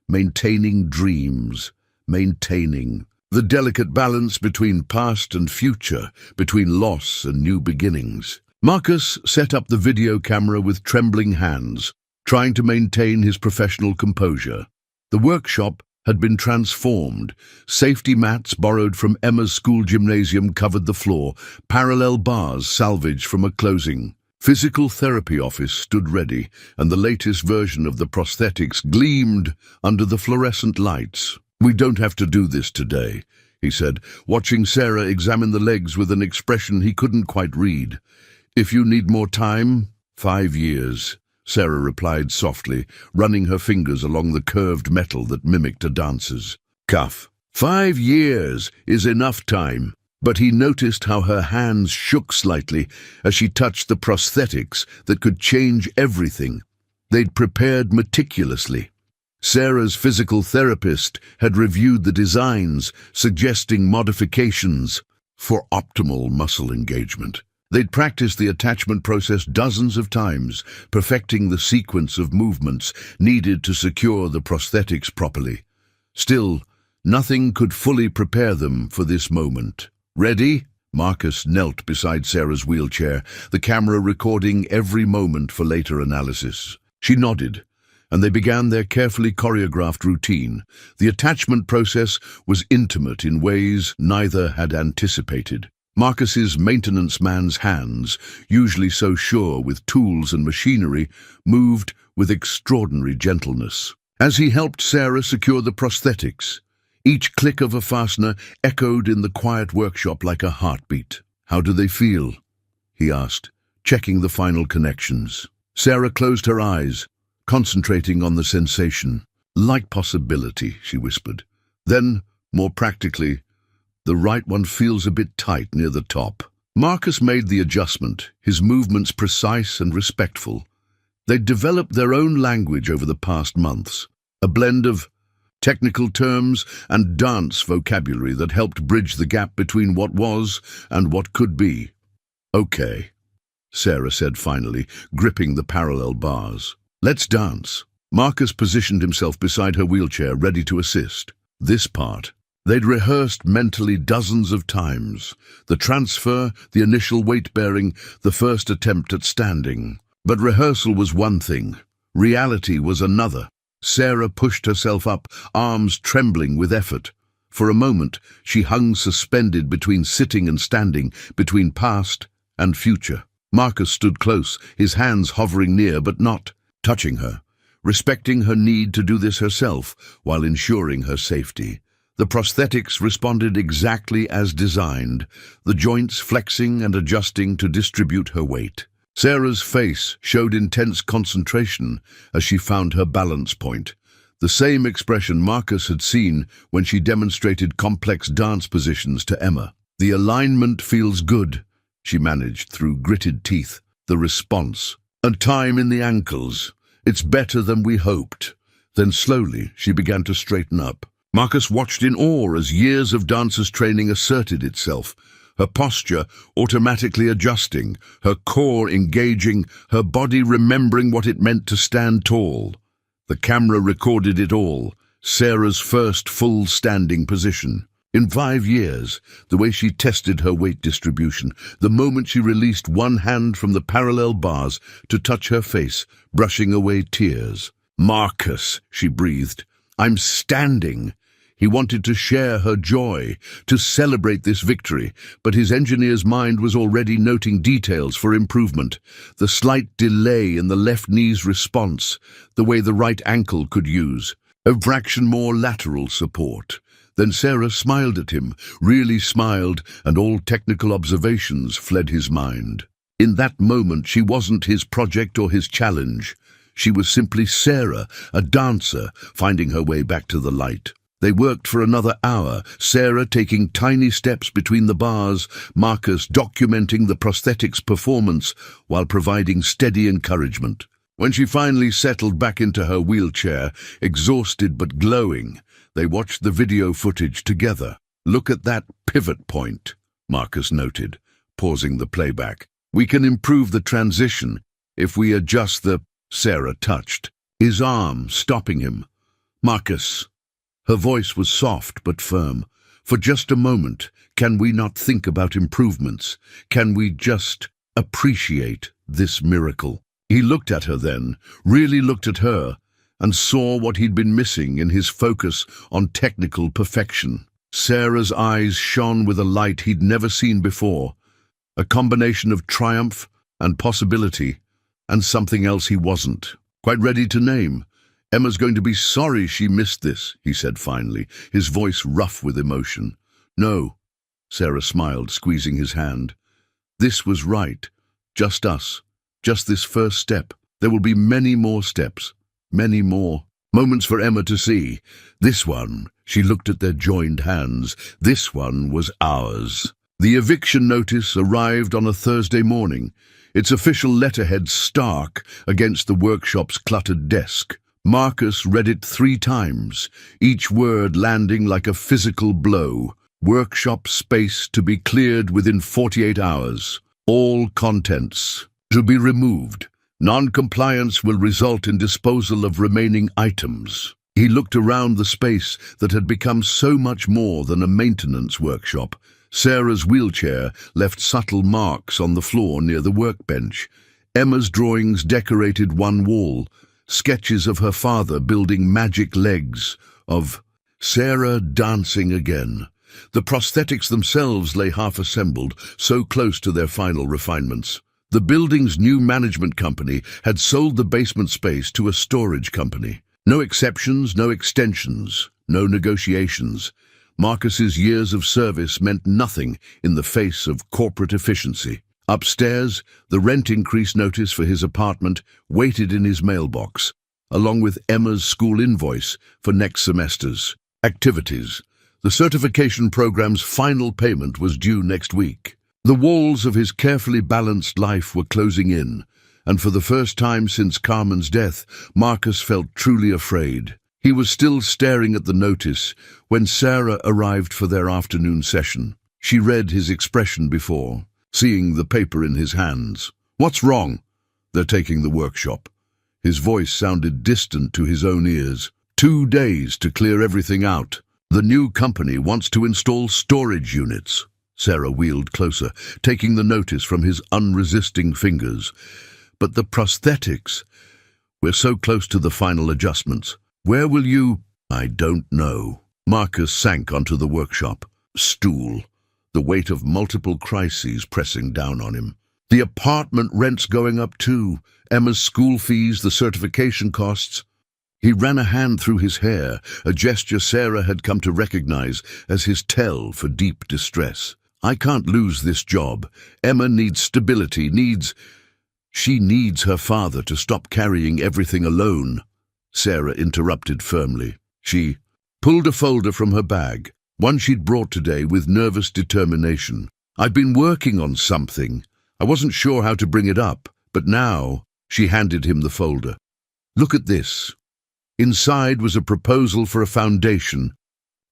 maintaining dreams, maintaining the delicate balance between past and future, between loss and new beginnings. Marcus set up the video camera with trembling hands, trying to maintain his professional composure. The workshop had been transformed. Safety mats borrowed from Emma's school gymnasium covered the floor, parallel bars salvaged from a closing. Physical therapy office stood ready, and the latest version of the prosthetics gleamed under the fluorescent lights. "We don't have to do this today," he said, watching Sarah examine the legs with an expression he couldn't quite read. "If you need more time, 5 years." Sarah replied softly, running her fingers along the curved metal that mimicked a dancer's cuff. 5 years is enough time. But he noticed how her hands shook slightly as she touched the prosthetics that could change everything. They'd prepared meticulously. Sarah's physical therapist had reviewed the designs, suggesting modifications for optimal muscle engagement. They'd practiced the attachment process dozens of times, perfecting the sequence of movements needed to secure the prosthetics properly. Still, nothing could fully prepare them for this moment. "Ready?" Marcus knelt beside Sarah's wheelchair, the camera recording every moment for later analysis. She nodded, and they began their carefully choreographed routine. The attachment process was intimate in ways neither had anticipated. Marcus's maintenance man's hands, usually so sure with tools and machinery, moved with extraordinary gentleness. As he helped Sarah secure the prosthetics, each click of a fastener echoed in the quiet workshop like a heartbeat. "How do they feel?" he asked, checking the final connections. Sarah closed her eyes, concentrating on the sensation. "Like possibility," she whispered. Then, more practically, "The right one feels a bit tight near the top." Marcus made the adjustment, his movements precise and respectful. They'd developed their own language over the past months, a blend of technical terms and dance vocabulary that helped bridge the gap between what was and what could be. "Okay," Sarah said finally, gripping the parallel bars. "Let's dance." Marcus positioned himself beside her wheelchair, ready to assist. This part they'd rehearsed mentally dozens of times. The transfer, the initial weight-bearing, the first attempt at standing. But rehearsal was one thing. Reality was another. Sarah pushed herself up, arms trembling with effort. For a moment, she hung suspended between sitting and standing, between past and future. Marcus stood close, his hands hovering near but not touching her, respecting her need to do this herself while ensuring her safety. The prosthetics responded exactly as designed, the joints flexing and adjusting to distribute her weight. Sarah's face showed intense concentration as she found her balance point, the same expression Marcus had seen when she demonstrated complex dance positions to Emma. "The alignment feels good," she managed through gritted teeth. "The response. And time in the ankles. It's better than we hoped." Then slowly she began to straighten up. Marcus watched in awe as years of dancers' training asserted itself, her posture automatically adjusting, her core engaging, her body remembering what it meant to stand tall. The camera recorded it all, Sarah's first full standing position. In 5 years, the way she tested her weight distribution, the moment she released one hand from the parallel bars to touch her face, brushing away tears. "Marcus," she breathed, "I'm standing." He wanted to share her joy, to celebrate this victory, but his engineer's mind was already noting details for improvement. The slight delay in the left knee's response, the way the right ankle could use, a fraction more lateral support. Then Sarah smiled at him, really smiled, and all technical observations fled his mind. In that moment, she wasn't his project or his challenge. She was simply Sarah, a dancer, finding her way back to the light. They worked for another hour, Sarah taking tiny steps between the bars, Marcus documenting the prosthetics' performance while providing steady encouragement. When she finally settled back into her wheelchair, exhausted but glowing, they watched the video footage together. "Look at that pivot point," Marcus noted, pausing the playback. "We can improve the transition if we adjust the—" Sarah touched his arm, stopping him. "Marcus." Her voice was soft but firm. "For just a moment, can we not think about improvements? Can we just appreciate this miracle?" He looked at her then, really looked at her, and saw what he'd been missing in his focus on technical perfection. Sarah's eyes shone with a light he'd never seen before, a combination of triumph and possibility, and something else he wasn't quite ready to name. "Emma's going to be sorry she missed this," he said finally, his voice rough with emotion. "No," Sarah smiled, squeezing his hand. "This was right. Just us. Just this first step. There will be many more steps. Many more. Moments for Emma to see. This one," she looked at their joined hands, "this one was ours." The eviction notice arrived on a Thursday morning, its official letterhead stark against the workshop's cluttered desk. Marcus read it 3 times, each word landing like a physical blow. "Workshop space to be cleared within 48 hours. All contents to be removed. Non-compliance will result in disposal of remaining items." He looked around the space that had become so much more than a maintenance workshop. Sarah's wheelchair left subtle marks on the floor near the workbench. Emma's drawings decorated one wall, sketches of her father building magic legs, of Sarah dancing again. The prosthetics themselves lay half-assembled, so close to their final refinements. The building's new management company had sold the basement space to a storage company. No exceptions, no extensions, no negotiations. Marcus's years of service meant nothing in the face of corporate efficiency. Upstairs, the rent increase notice for his apartment waited in his mailbox, along with Emma's school invoice for next semester's activities. The certification program's final payment was due next week. The walls of his carefully balanced life were closing in, and for the first time since Carmen's death, Marcus felt truly afraid. He was still staring at the notice when Sarah arrived for their afternoon session. She read his expression before, seeing the paper in his hands. "What's wrong?" "They're taking the workshop." His voice sounded distant to his own ears. 2 days to clear everything out. "The new company wants to install storage units." Sarah wheeled closer, taking the notice from his unresisting fingers. "But the prosthetics. We're so close to the final adjustments. Where will you—" "I don't know." Marcus sank onto the workshop stool, the weight of multiple crises pressing down on him. The apartment rent's going up too. Emma's school fees, the certification costs. He ran a hand through his hair, a gesture Sarah had come to recognize as his tell for deep distress. I can't lose this job. Emma needs stability, She needs her father to stop carrying everything alone. Sarah interrupted firmly. She pulled a folder from her bag, one she'd brought today with nervous determination. I've been working on something. I wasn't sure how to bring it up, but now she handed him the folder. Look at this. Inside was a proposal for a foundation.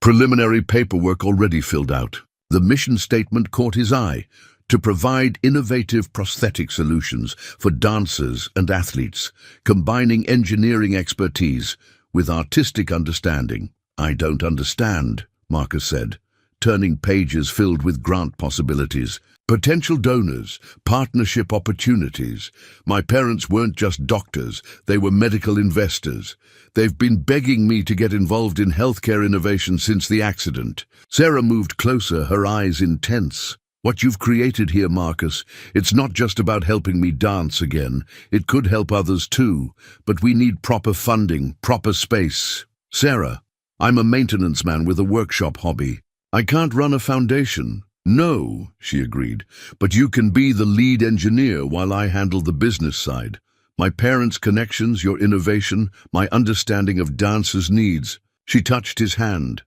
Preliminary paperwork already filled out. The mission statement caught his eye: to provide innovative prosthetic solutions for dancers and athletes, combining engineering expertise with artistic understanding. I don't understand, Marcus said, turning pages filled with grant possibilities. Potential donors, partnership opportunities. My parents weren't just doctors, they were medical investors. They've been begging me to get involved in healthcare innovation since the accident. Sarah moved closer, her eyes intense. What you've created here, Marcus, it's not just about helping me dance again. It could help others too, but we need proper funding, proper space. Sarah, I'm a maintenance man with a workshop hobby. I can't run a foundation. No, she agreed, but you can be the lead engineer while I handle the business side. My parents' connections, your innovation, my understanding of dancers' needs. She touched his hand.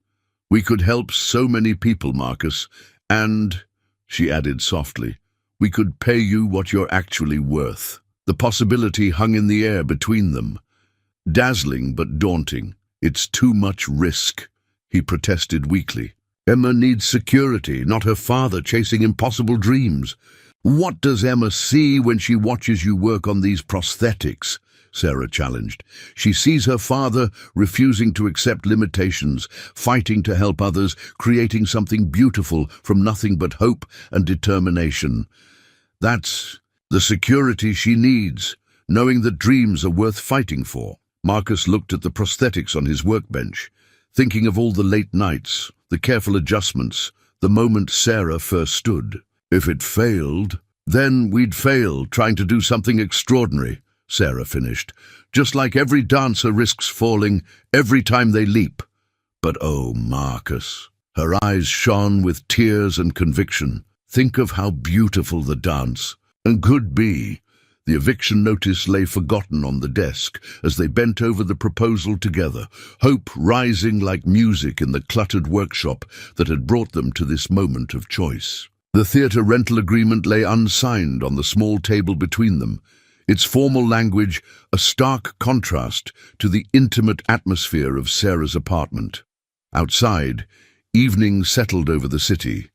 We could help so many people, Marcus, and, she added softly, we could pay you what you're actually worth. The possibility hung in the air between them. Dazzling but daunting. It's too much risk, he protested weakly. Emma needs security, not her father chasing impossible dreams. What does Emma see when she watches you work on these prosthetics? Sarah challenged. She sees her father refusing to accept limitations, fighting to help others, creating something beautiful from nothing but hope and determination. That's the security she needs, knowing that dreams are worth fighting for. Marcus looked at the prosthetics on his workbench, thinking of all the late nights, the careful adjustments, the moment Sarah first stood. If it failed, then we'd fail trying to do something extraordinary, Sarah finished. Just like every dancer risks falling every time they leap. But oh, Marcus. Her eyes shone with tears and conviction. Think of how beautiful the dance and could be. The eviction notice lay forgotten on the desk as they bent over the proposal together, hope rising like music in the cluttered workshop that had brought them to this moment of choice. The theatre rental agreement lay unsigned on the small table between them, its formal language a stark contrast to the intimate atmosphere of Sarah's apartment. Outside, evening settled over the city,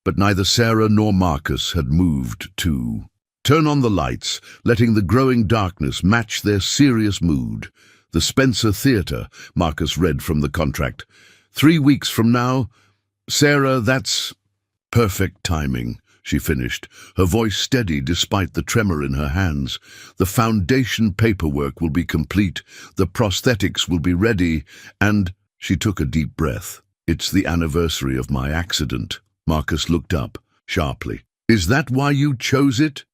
but neither Sarah nor Marcus had moved to turn on the lights, letting the growing darkness match their serious mood. The Spencer Theatre, Marcus read from the contract. 3 weeks from now. Sarah, that's perfect timing, she finished, her voice steady despite the tremor in her hands. The foundation paperwork will be complete, the prosthetics will be ready, and she took a deep breath. It's the anniversary of my accident. Marcus looked up, sharply. Is that why you chose it?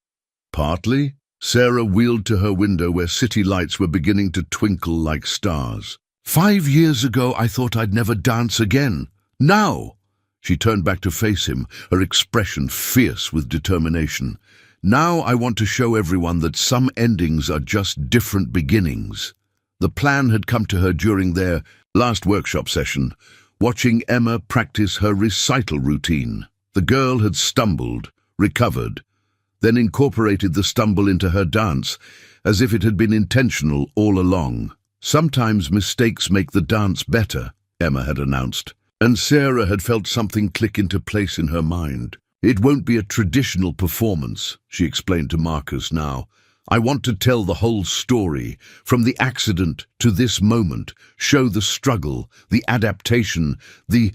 Partly. Sarah wheeled to her window where city lights were beginning to twinkle like stars. 5 years ago I thought I'd never dance again. Now! She turned back to face him, her expression fierce with determination. Now I want to show everyone that some endings are just different beginnings. The plan had come to her during their last workshop session, watching Emma practice her recital routine. The girl had stumbled, recovered, then incorporated the stumble into her dance, as if it had been intentional all along. Sometimes mistakes make the dance better, Emma had announced, and Sarah had felt something click into place in her mind. It won't be a traditional performance, she explained to Marcus now. I want to tell the whole story, from the accident to this moment, show the struggle, the adaptation, the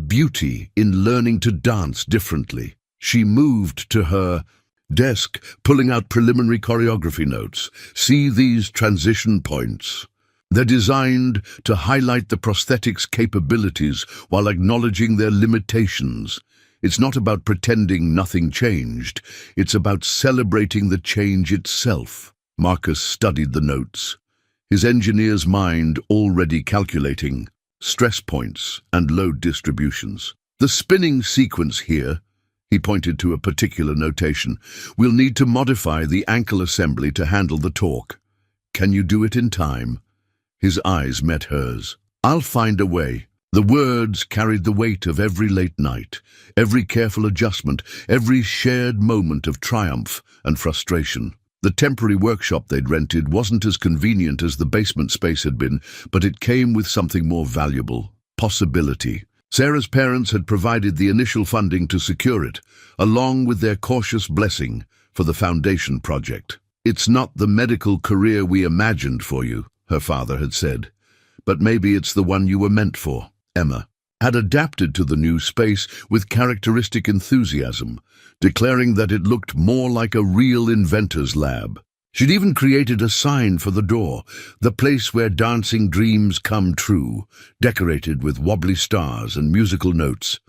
beauty in learning to dance differently. She moved to her desk, pulling out preliminary choreography notes. See these transition points. They're designed to highlight the prosthetics' capabilities while acknowledging their limitations. It's not about pretending nothing changed. It's about celebrating the change itself. Marcus studied the notes, his engineer's mind already calculating stress points and load distributions. The spinning sequence here, he pointed to a particular notation, will need to modify the ankle assembly to handle the torque. Can you do it in time? His eyes met hers. I'll find a way. The words carried the weight of every late night, every careful adjustment, every shared moment of triumph and frustration. The temporary workshop they'd rented wasn't as convenient as the basement space had been, but it came with something more valuable: possibility. Sarah's parents had provided the initial funding to secure it, along with their cautious blessing for the foundation project. It's not the medical career we imagined for you, her father had said, but maybe it's the one you were meant for. Emma had adapted to the new space with characteristic enthusiasm, declaring that it looked more like a real inventor's lab. She'd even created a sign for the door, the place where dancing dreams come true, decorated with wobbly stars and musical notes.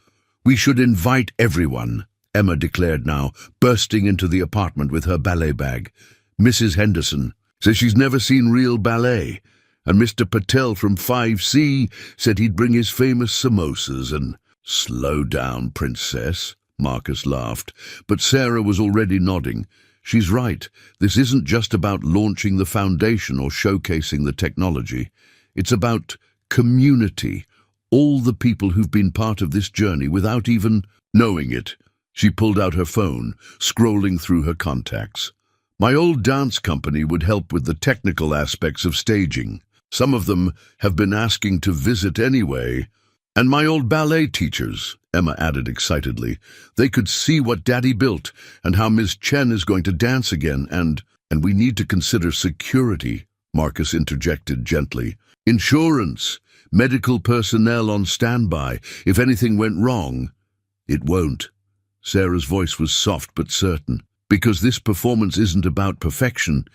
We should invite everyone, Emma declared now, bursting into the apartment with her ballet bag. Mrs. Henderson says she's never seen real ballet, and Mr. Patel from 5C said he'd bring his famous samosas and— Slow down, princess, Marcus laughed, but Sarah was already nodding. She's right. This isn't just about launching the foundation or showcasing the technology. It's about community, all the people who've been part of this journey without even knowing it. She pulled out her phone, scrolling through her contacts. My old dance company would help with the technical aspects of staging. Some of them have been asking to visit anyway. And my old ballet teachers, Emma added excitedly. They could see what Daddy built and how Ms. Chen is going to dance again, and we need to consider security, Marcus interjected gently. Insurance, medical personnel on standby, if anything went wrong. It won't. Sarah's voice was soft but certain. Because this performance isn't about perfection,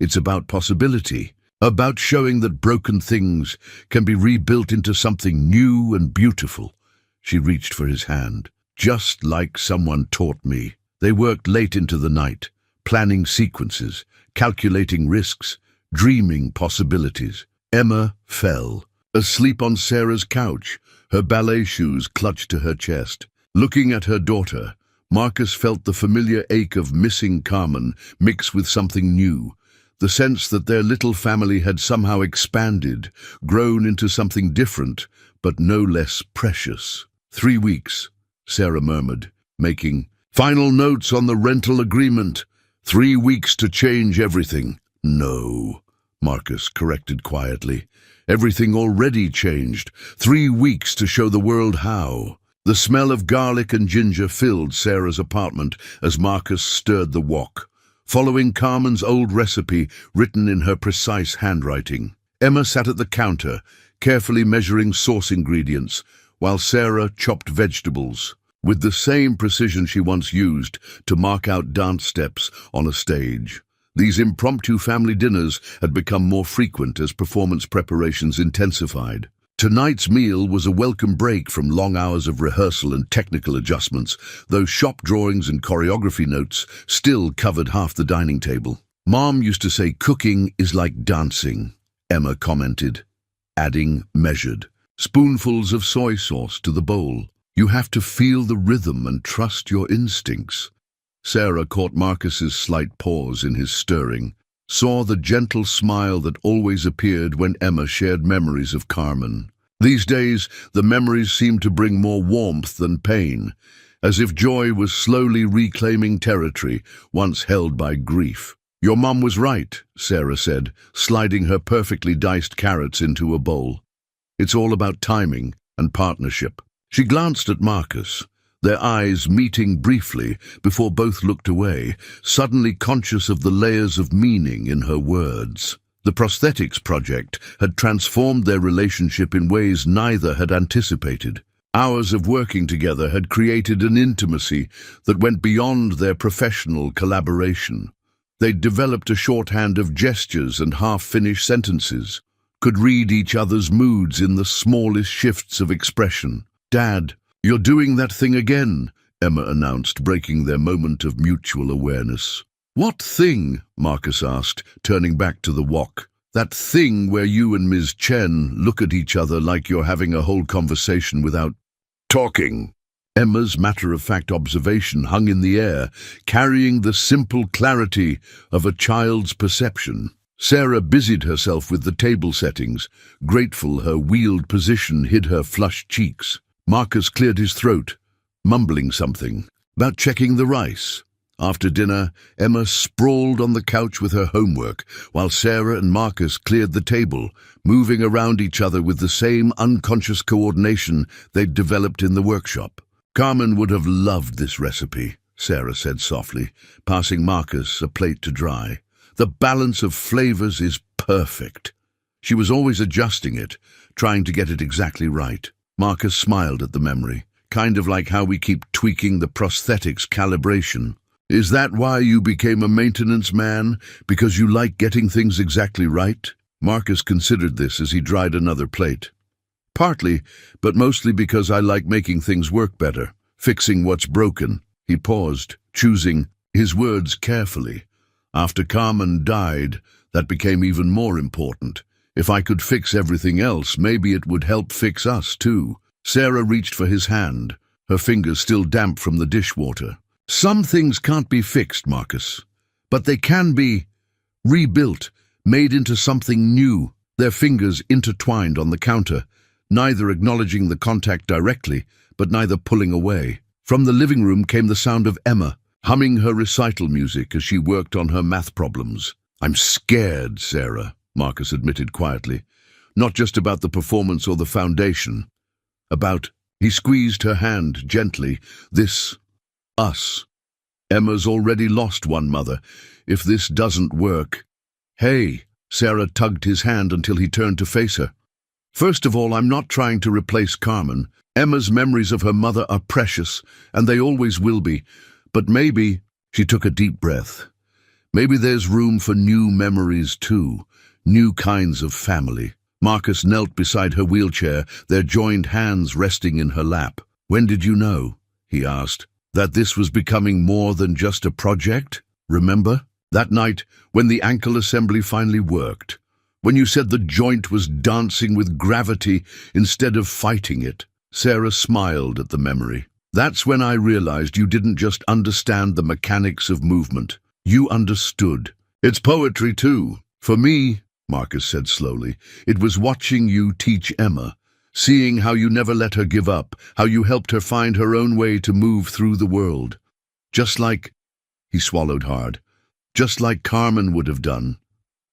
it's about possibility. About showing that broken things can be rebuilt into something new and beautiful. She reached for his hand. Just like someone taught me. They worked late into the night, planning sequences, calculating risks, dreaming possibilities. Emma fell, asleep on Sarah's couch, her ballet shoes clutched to her chest. Looking at her daughter, Marcus felt the familiar ache of missing Carmen mixed with something new. The sense that their little family had somehow expanded, grown into something different, but no less precious. 3 weeks, Sarah murmured, making final notes on the rental agreement. 3 weeks to change everything. No, Marcus corrected quietly. Everything already changed. 3 weeks to show the world how. The smell of garlic and ginger filled Sarah's apartment as Marcus stirred the wok, following Carmen's old recipe written in her precise handwriting. Emma sat at the counter, carefully measuring sauce ingredients, while Sarah chopped vegetables, with the same precision she once used to mark out dance steps on a stage. These impromptu family dinners had become more frequent as performance preparations intensified. Tonight's meal was a welcome break from long hours of rehearsal and technical adjustments, though shop drawings and choreography notes still covered half the dining table. Mom used to say cooking is like dancing, Emma commented, adding measured spoonfuls of soy sauce to the bowl. You have to feel the rhythm and trust your instincts. Sarah caught Marcus's slight pause in his stirring, saw the gentle smile that always appeared when Emma shared memories of Carmen. These days, the memories seemed to bring more warmth than pain, as if joy was slowly reclaiming territory once held by grief. Your mom was right, Sarah said, sliding her perfectly diced carrots into a bowl. It's all about timing and partnership. She glanced at Marcus, their eyes meeting briefly before both looked away, suddenly conscious of the layers of meaning in her words. The prosthetics project had transformed their relationship in ways neither had anticipated. Hours of working together had created an intimacy that went beyond their professional collaboration. They'd developed a shorthand of gestures and half-finished sentences, could read each other's moods in the smallest shifts of expression. Dad, "You're doing that thing again," Emma announced, breaking their moment of mutual awareness. "What thing?" Marcus asked, turning back to the wok. "That thing where you and Ms. Chen look at each other like you're having a whole conversation without talking." Emma's matter-of-fact observation hung in the air, carrying the simple clarity of a child's perception. Sarah busied herself with the table settings, grateful her wheeled position hid her flushed cheeks. Marcus cleared his throat, mumbling something about checking the rice. After dinner, Emma sprawled on the couch with her homework, while Sarah and Marcus cleared the table, moving around each other with the same unconscious coordination they'd developed in the workshop. "Carmen would have loved this recipe," Sarah said softly, passing Marcus a plate to dry. "The balance of flavors is perfect." She was always adjusting it, trying to get it exactly right. Marcus smiled at the memory, kind of like how we keep tweaking the prosthetics calibration. "Is that why you became a maintenance man? Because you like getting things exactly right?" Marcus considered this as he dried another plate. "Partly, but mostly because I like making things work better, fixing what's broken." He paused, choosing his words carefully. "After Carmen died, that became even more important. If I could fix everything else, maybe it would help fix us too." Sarah reached for his hand, her fingers still damp from the dishwater. "Some things can't be fixed, Marcus, but they can be rebuilt, made into something new." Their fingers intertwined on the counter, neither acknowledging the contact directly, but neither pulling away. From the living room came the sound of Emma, humming her recital music as she worked on her math problems. "I'm scared, Sarah," Marcus admitted quietly. "Not just about the performance or the foundation. About—" He squeezed her hand gently. "Us. Emma's already lost one mother. If this doesn't work—" "Hey," Sarah tugged his hand until he turned to face her. "First of all, I'm not trying to replace Carmen. Emma's memories of her mother are precious, and they always will be. But maybe—" She took a deep breath. "Maybe there's room for new memories too, new kinds of family." Marcus knelt beside her wheelchair, their joined hands resting in her lap. "When did you know," he asked, "that this was becoming more than just a project? Remember? That night, when the ankle assembly finally worked. When you said the joint was dancing with gravity instead of fighting it." Sarah smiled at the memory. "That's when I realized you didn't just understand the mechanics of movement. You understood. It's poetry too. For me," Marcus said slowly, "it was watching you teach Emma, seeing how you never let her give up, how you helped her find her own way to move through the world. Just like—" He swallowed hard. "Just like Carmen would have done."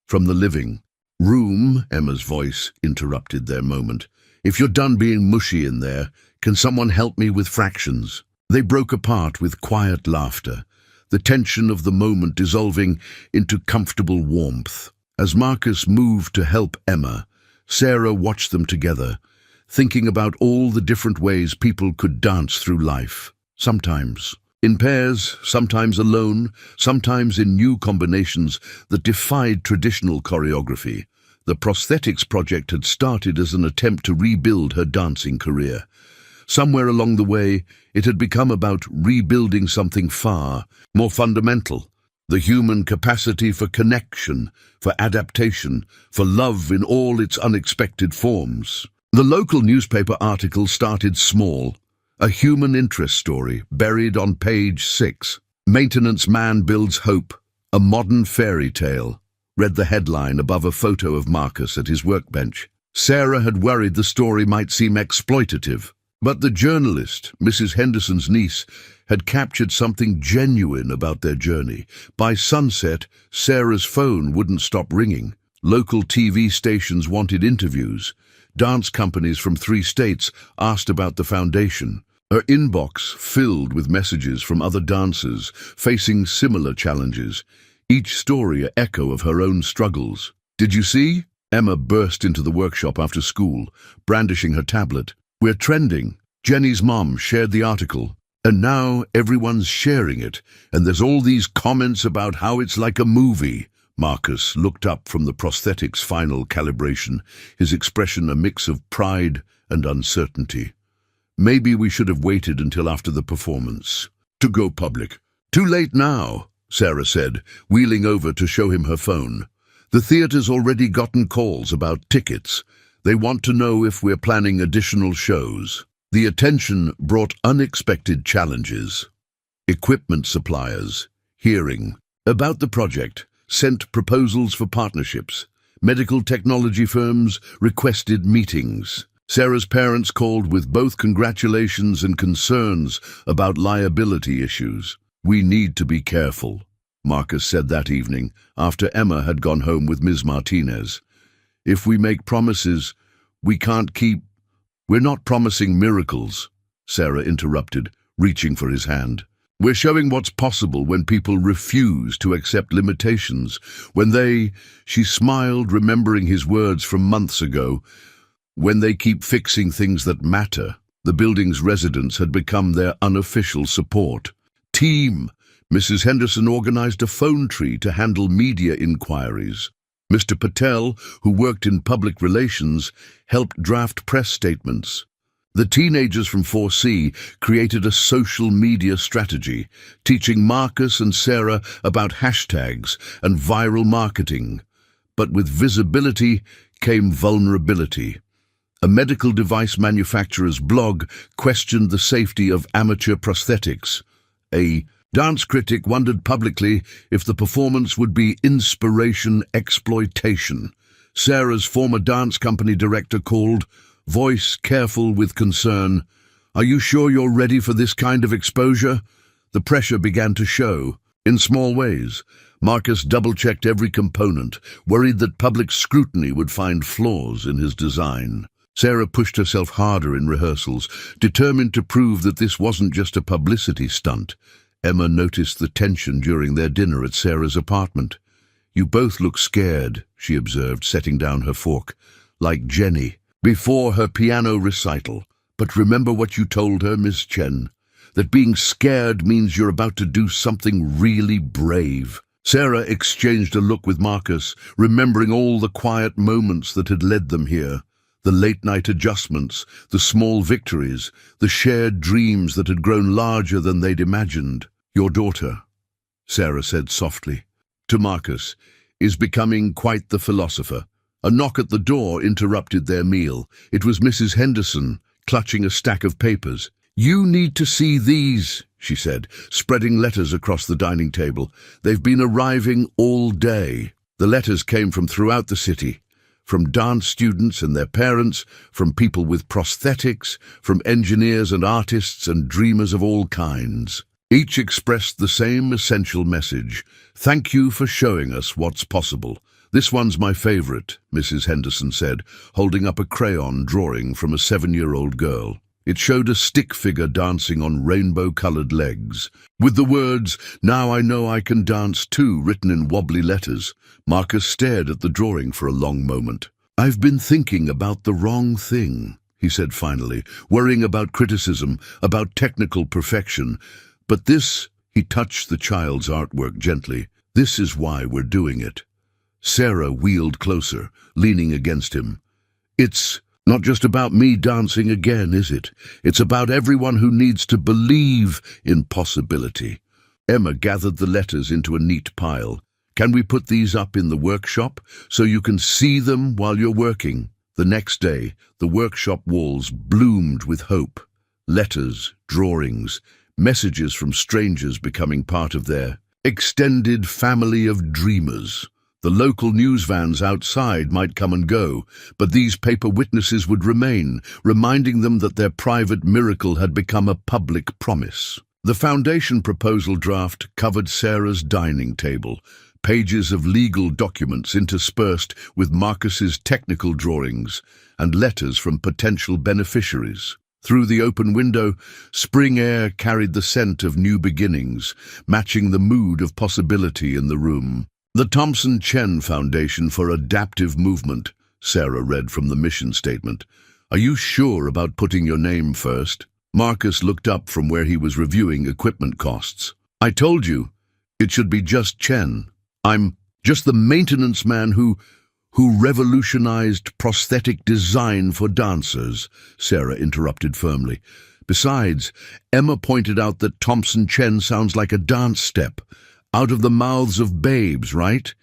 From the living room, Emma's voice interrupted their moment. "If you're done being mushy in there, can someone help me with fractions?" They broke apart with quiet laughter, the tension of the moment dissolving into comfortable warmth. As Marcus moved to help Emma, Sarah watched them together, thinking about all the different ways people could dance through life. Sometimes in pairs, sometimes alone, sometimes in new combinations that defied traditional choreography. The prosthetics project had started as an attempt to rebuild her dancing career. Somewhere along the way, it had become about rebuilding something far more fundamental. The human capacity for connection, for adaptation, for love in all its unexpected forms. The local newspaper article started small, a human interest story buried on page 6. "Maintenance man builds hope, a modern fairy tale," read the headline above a photo of Marcus at his workbench. Sarah had worried the story might seem exploitative, but the journalist, Mrs. Henderson's niece, had captured something genuine about their journey. By sunset, Sarah's phone wouldn't stop ringing. Local TV stations wanted interviews. Dance companies from 3 states asked about the foundation. Her inbox filled with messages from other dancers facing similar challenges, each story an echo of her own struggles. "Did you see?" Emma burst into the workshop after school, brandishing her tablet. "We're trending. Jenny's mom shared the article. And now everyone's sharing it, and there's all these comments about how it's like a movie." Marcus looked up from the prosthetics' final calibration, his expression a mix of pride and uncertainty. Maybe we should have waited until after the performance to go public. Too late now, Sarah said, wheeling over to show him her phone. The theatre's already gotten calls about tickets. They want to know if we're planning additional shows. The attention brought unexpected challenges. Equipment suppliers, hearing about the project, sent proposals for partnerships. Medical technology firms requested meetings. Sarah's parents called with both congratulations and concerns about liability issues. We need to be careful, Marcus said that evening, after Emma had gone home with Ms. Martinez. If we make promises, we can't keep. We're not promising miracles, Sarah interrupted, reaching for his hand. We're showing what's possible when people refuse to accept limitations. She smiled, remembering his words from months ago, when they keep fixing things that matter. The building's residents had become their unofficial support team. Mrs. Henderson organized a phone tree to handle media inquiries. Mr. Patel, who worked in public relations, helped draft press statements. The teenagers from 4C created a social media strategy, teaching Marcus and Sarah about hashtags and viral marketing. But with visibility came vulnerability. A medical device manufacturer's blog questioned the safety of amateur prosthetics. A dance critic wondered publicly if the performance would be inspiration exploitation. Sarah's former dance company director called, voice careful with concern. Are you sure you're ready for this kind of exposure? The pressure began to show, in small ways. Marcus double-checked every component, worried that public scrutiny would find flaws in his design. Sarah pushed herself harder in rehearsals, determined to prove that this wasn't just a publicity stunt. Emma noticed the tension during their dinner at Sarah's apartment. You both look scared, she observed, setting down her fork, like Jenny, before her piano recital. But remember what you told her, Miss Chen, that being scared means you're about to do something really brave. Sarah exchanged a look with Marcus, remembering all the quiet moments that had led them here. The late-night adjustments, the small victories, the shared dreams that had grown larger than they'd imagined. Your daughter, Sarah said softly, to Marcus, is becoming quite the philosopher. A knock at the door interrupted their meal. It was Mrs. Henderson, clutching a stack of papers. You need to see these, she said, spreading letters across the dining table. They've been arriving all day. The letters came from throughout the city. From dance students and their parents, from people with prosthetics, from engineers and artists and dreamers of all kinds. Each expressed the same essential message. Thank you for showing us what's possible. This one's my favorite, Mrs. Henderson said, holding up a crayon drawing from a 7-year-old girl. It showed a stick figure dancing on rainbow-colored legs, with the words, "Now I know I can dance too," written in wobbly letters. Marcus stared at the drawing for a long moment. I've been thinking about the wrong thing, he said finally, worrying about criticism, about technical perfection. But this, he touched the child's artwork gently, this is why we're doing it. Sarah wheeled closer, leaning against him. It's not just about me dancing again, is it? It's about everyone who needs to believe in possibility. Emma gathered the letters into a neat pile. Can we put these up in the workshop so you can see them while you're working? The next day, the workshop walls bloomed with hope. Letters, drawings, messages from strangers becoming part of their extended family of dreamers. The local news vans outside might come and go, but these paper witnesses would remain, reminding them that their private miracle had become a public promise. The foundation proposal draft covered Sarah's dining table, pages of legal documents interspersed with Marcus's technical drawings and letters from potential beneficiaries. Through the open window, spring air carried the scent of new beginnings, matching the mood of possibility in the room. The Thompson Chen Foundation for Adaptive Movement, Sarah read from the mission statement. Are you sure about putting your name first? Marcus looked up from where he was reviewing equipment costs. I told you, it should be just Chen. I'm just the maintenance man who who revolutionized prosthetic design for dancers, Sarah interrupted firmly. Besides, Emma pointed out that Thompson Chen sounds like a dance step, out of the mouths of babes, right?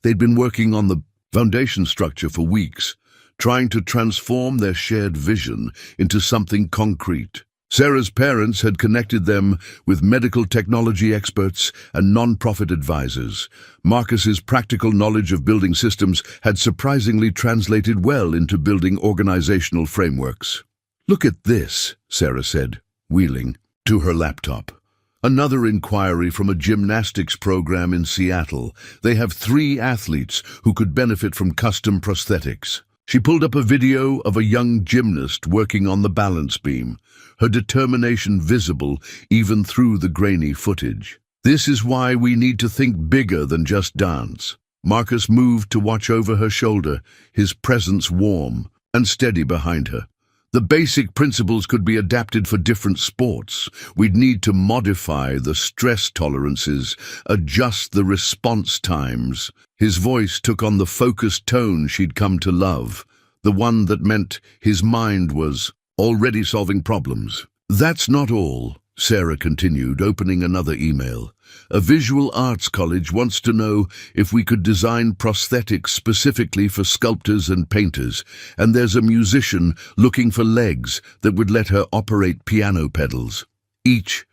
They'd been working on the foundation structure for weeks, trying to transform their shared vision into something concrete. Sarah's parents had connected them with medical technology experts and non-profit advisors. Marcus's practical knowledge of building systems had surprisingly translated well into building organizational frameworks. "Look at this," Sarah said, wheeling to her laptop. "Another inquiry from a gymnastics program in Seattle. They have 3 athletes who could benefit from custom prosthetics." She pulled up a video of a young gymnast working on the balance beam, her determination visible even through the grainy footage. "This is why we need to think bigger than just dance." Marcus moved to watch over her shoulder, his presence warm and steady behind her. "The basic principles could be adapted for different sports. We'd need to modify the stress tolerances, adjust the response times." His voice took on the focused tone she'd come to love, the one that meant his mind was already solving problems. "That's not all," Sarah continued, opening another email. "A visual arts college wants to know if we could design prosthetics specifically for sculptors and painters, and there's a musician looking for legs that would let her operate piano pedals. Each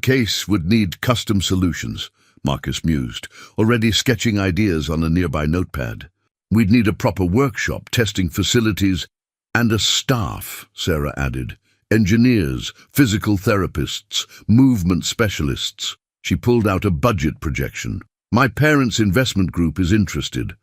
case would need custom solutions," Marcus mused, already sketching ideas on a nearby notepad. "We'd need a proper workshop, testing facilities, and a staff," Sarah added. "Engineers, physical therapists, movement specialists." She pulled out a budget projection. "My parents' investment group is interested,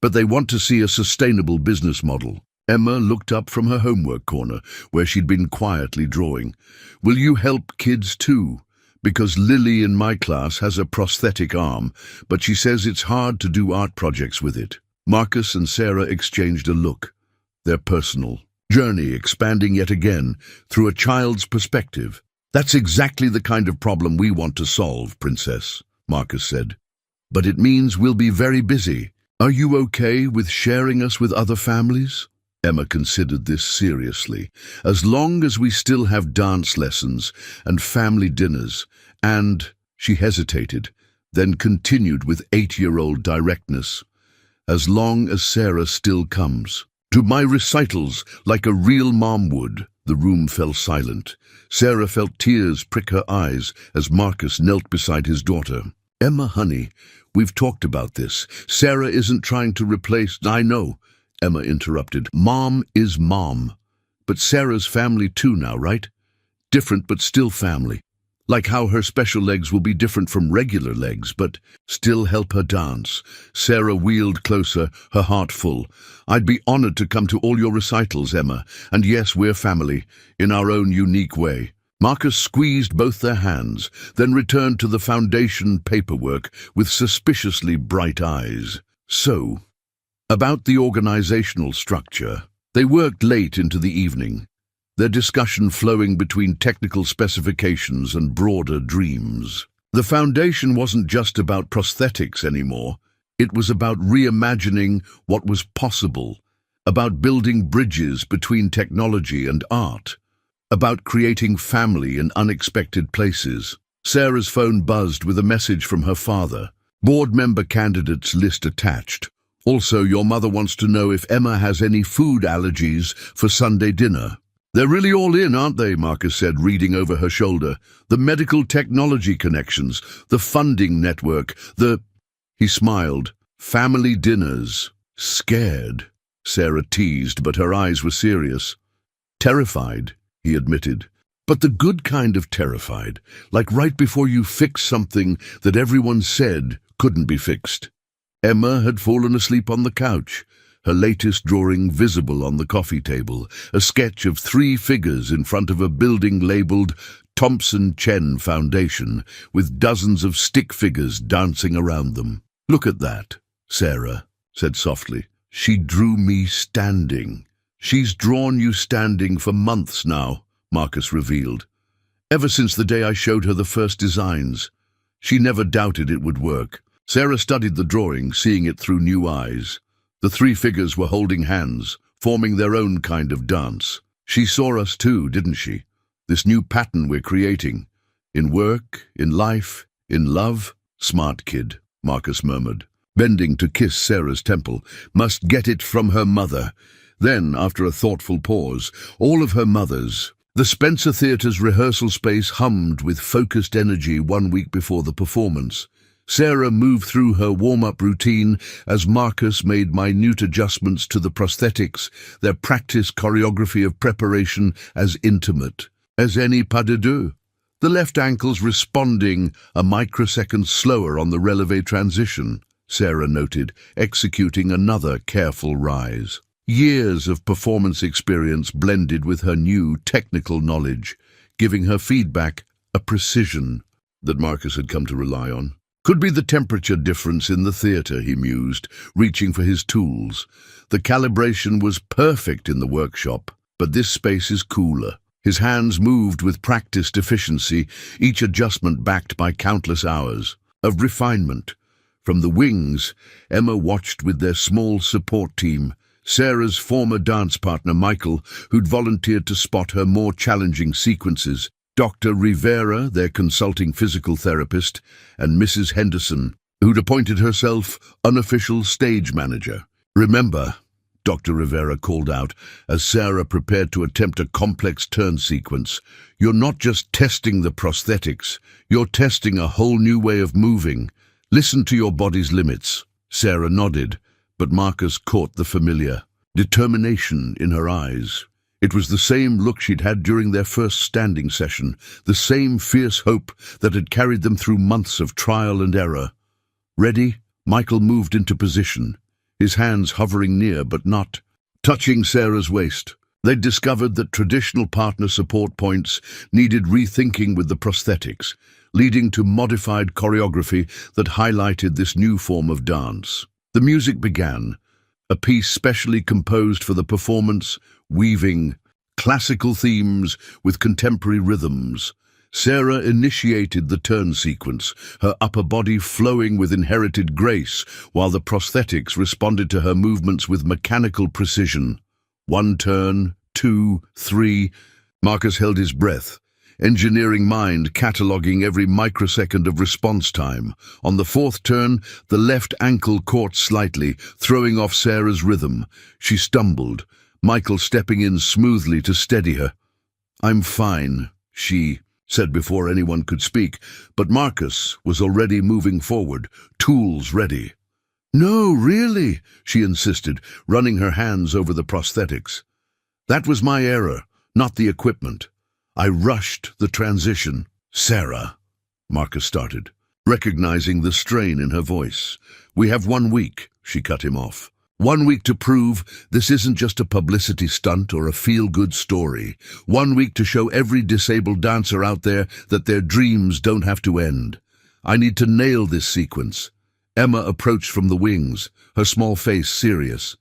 but they want to see a sustainable business model." Emma looked up from her homework corner, where she'd been quietly drawing. "Will you help kids too? Because Lily in my class has a prosthetic arm, but she says it's hard to do art projects with it." Marcus and Sarah exchanged a look, their personal journey expanding yet again through a child's perspective. "That's exactly the kind of problem we want to solve, Princess," Marcus said. "But it means we'll be very busy. Are you okay with sharing us with other families?" Emma considered this seriously. "As long as we still have dance lessons and family dinners, and—" she hesitated, then continued with 8-year-old directness, "as long as Sarah still comes to my recitals like a real mom would." The room fell silent. Sarah felt tears prick her eyes as Marcus knelt beside his daughter. "Emma, honey, we've talked about this. Sarah isn't trying to replace—" "I know," Emma interrupted. "Mom is mom. But Sarah's family too now, right? Different but still family. Like how her special legs will be different from regular legs, but still help her dance." Sarah wheeled closer, her heart full. "I'd be honored to come to all your recitals, Emma. And yes, we're family, in our own unique way." Marcus squeezed both their hands, then returned to the foundation paperwork with suspiciously bright eyes. "So, about the organizational structure." They worked late into the evening, their discussion flowing between technical specifications and broader dreams. The foundation wasn't just about prosthetics anymore. It was about reimagining what was possible, about building bridges between technology and art, about creating family in unexpected places. Sarah's phone buzzed with a message from her father. "Board member candidates list attached. Also, your mother wants to know if Emma has any food allergies for Sunday dinner." "They're really all in, aren't they?" Marcus said, reading over her shoulder. "The medical technology connections, the funding network, the—" He smiled. "Family dinners." "Scared," Sarah teased, but her eyes were serious. "Terrified," he admitted. "But the good kind of terrified, like right before you fix something that everyone said couldn't be fixed." Emma had fallen asleep on the couch, her latest drawing visible on the coffee table, a sketch of 3 figures in front of a building labeled Thompson Chen Foundation, with dozens of stick figures dancing around them. "Look at that," Sarah said softly. "She drew me standing." "She's drawn you standing for months now," Marcus revealed. "Ever since the day I showed her the first designs. She never doubted it would work." Sarah studied the drawing, seeing it through new eyes. The three figures were holding hands, forming their own kind of dance. She saw us too, didn't she? This new pattern we're creating. In work, in life, in love. Smart kid, Marcus murmured, bending to kiss Sarah's temple. Must get it from her mother. Then, after a thoughtful pause, all of her mothers. The Spencer Theatre's rehearsal space hummed with focused energy 1 week before the performance. Sarah moved through her warm-up routine as Marcus made minute adjustments to the prosthetics, their practice choreography of preparation as intimate as any pas de deux. The left ankle's responding a microsecond slower on the releve transition, Sarah noted, executing another careful rise. Years of performance experience blended with her new technical knowledge, giving her feedback a precision that Marcus had come to rely on. Could be the temperature difference in the theatre, he mused, reaching for his tools. The calibration was perfect in the workshop, but this space is cooler. His hands moved with practiced efficiency, each adjustment backed by countless hours of refinement. From the wings, Emma watched with their small support team, Sarah's former dance partner Michael, who'd volunteered to spot her more challenging sequences, Dr. Rivera, their consulting physical therapist, and Mrs. Henderson, who'd appointed herself unofficial stage manager. "Remember," Dr. Rivera called out, as Sarah prepared to attempt a complex turn sequence, "you're not just testing the prosthetics, you're testing a whole new way of moving. Listen to your body's limits." Sarah nodded, but Marcus caught the familiar determination in her eyes. It was the same look she'd had during their first standing session, the same fierce hope that had carried them through months of trial and error. Ready? Michael moved into position, his hands hovering near but not touching Sarah's waist. They'd discovered that traditional partner support points needed rethinking with the prosthetics, leading to modified choreography that highlighted this new form of dance. The music began, a piece specially composed for the performance, weaving classical themes with contemporary rhythms. Sarah initiated the turn sequence, her upper body flowing with inherited grace, while the prosthetics responded to her movements with mechanical precision. 1 turn, 2, 3. Marcus held his breath, engineering mind cataloguing every microsecond of response time. On the 4th turn, the left ankle caught slightly, throwing off Sarah's rhythm. She stumbled, Michael stepping in smoothly to steady her. "I'm fine," she said before anyone could speak, but Marcus was already moving forward, tools ready. "No, really," she insisted, running her hands over the prosthetics. "That was my error, not the equipment. I rushed the transition." "Sarah," Marcus started, recognizing the strain in her voice. "We have 1 week," she cut him off. 1 week to prove this isn't just a publicity stunt or a feel-good story. 1 week to show every disabled dancer out there that their dreams don't have to end. I need to nail this sequence." Emma approached from the wings, her small face serious.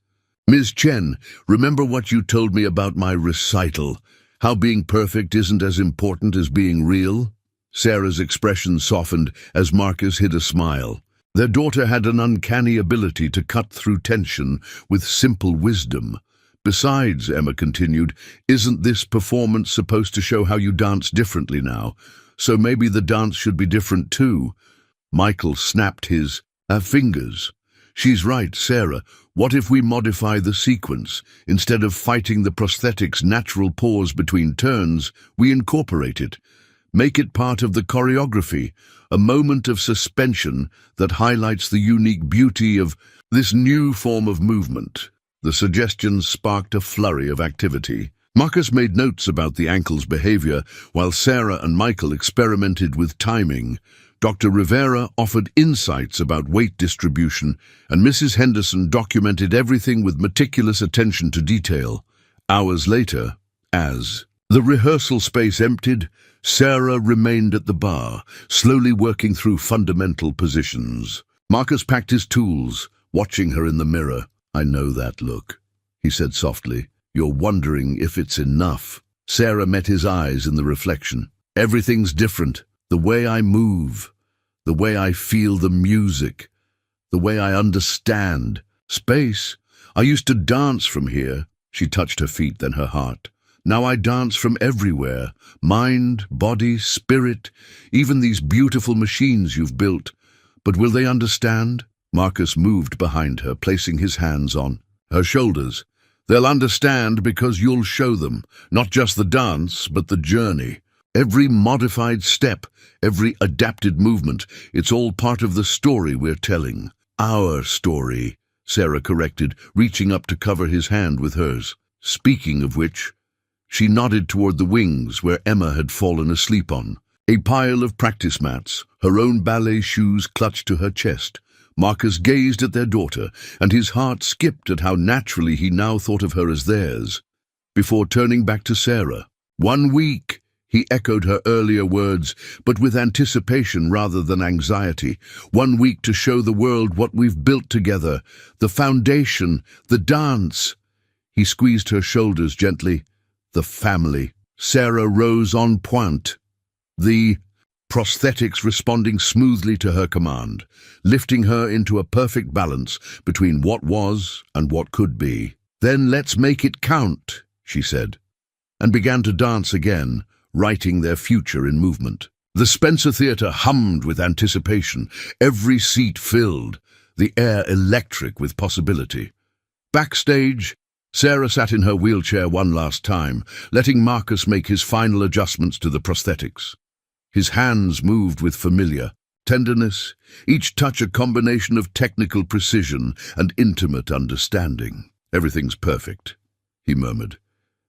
"Ms. Chen, remember what you told me about my recital? How being perfect isn't as important as being real?" Sarah's expression softened as Marcus hid a smile. Their daughter had an uncanny ability to cut through tension with simple wisdom. "Besides," Emma continued, "isn't this performance supposed to show how you dance differently now? So maybe the dance should be different too." Michael snapped his fingers. "She's right, Sarah. What if we modify the sequence? Instead of fighting the prosthetic's natural pause between turns, we incorporate it. Make it part of the choreography, a moment of suspension that highlights the unique beauty of this new form of movement." The suggestion sparked a flurry of activity. Marcus made notes about the ankle's behavior, while Sarah and Michael experimented with timing. Dr. Rivera offered insights about weight distribution, and Mrs. Henderson documented everything with meticulous attention to detail. Hours later, as the rehearsal space emptied, Sarah remained at the bar, slowly working through fundamental positions. Marcus packed his tools, watching her in the mirror. "I know that look," he said softly. "You're wondering if it's enough." Sarah met his eyes in the reflection. "Everything's different. The way I move, the way I feel the music, the way I understand space. I used to dance from here. She touched her feet, then her heart. Now I dance from everywhere. Mind, body, spirit, even these beautiful machines you've built. But will they understand? Marcus moved behind her, placing his hands on her shoulders. They'll understand because you'll show them, not just the dance, but the journey. Every modified step, every adapted movement, it's all part of the story we're telling. Our story, Sarah corrected, reaching up to cover his hand with hers. Speaking of which, she nodded toward the wings where Emma had fallen asleep on. A pile of practice mats, her own ballet shoes clutched to her chest. Marcus gazed at their daughter, and his heart skipped at how naturally he now thought of her as theirs. Before turning back to Sarah, 1 week, he echoed her earlier words, but with anticipation rather than anxiety. 1 week to show the world what we've built together, the foundation, the dance. He squeezed her shoulders gently. The family. Sarah rose en pointe, the prosthetics responding smoothly to her command, lifting her into a perfect balance between what was and what could be. Then let's make it count, she said, and began to dance again, writing their future in movement. The Spencer Theatre hummed with anticipation, every seat filled, the air electric with possibility. Backstage, Sarah sat in her wheelchair one last time, letting Marcus make his final adjustments to the prosthetics. His hands moved with familiar tenderness, each touch a combination of technical precision and intimate understanding. Everything's perfect, he murmured,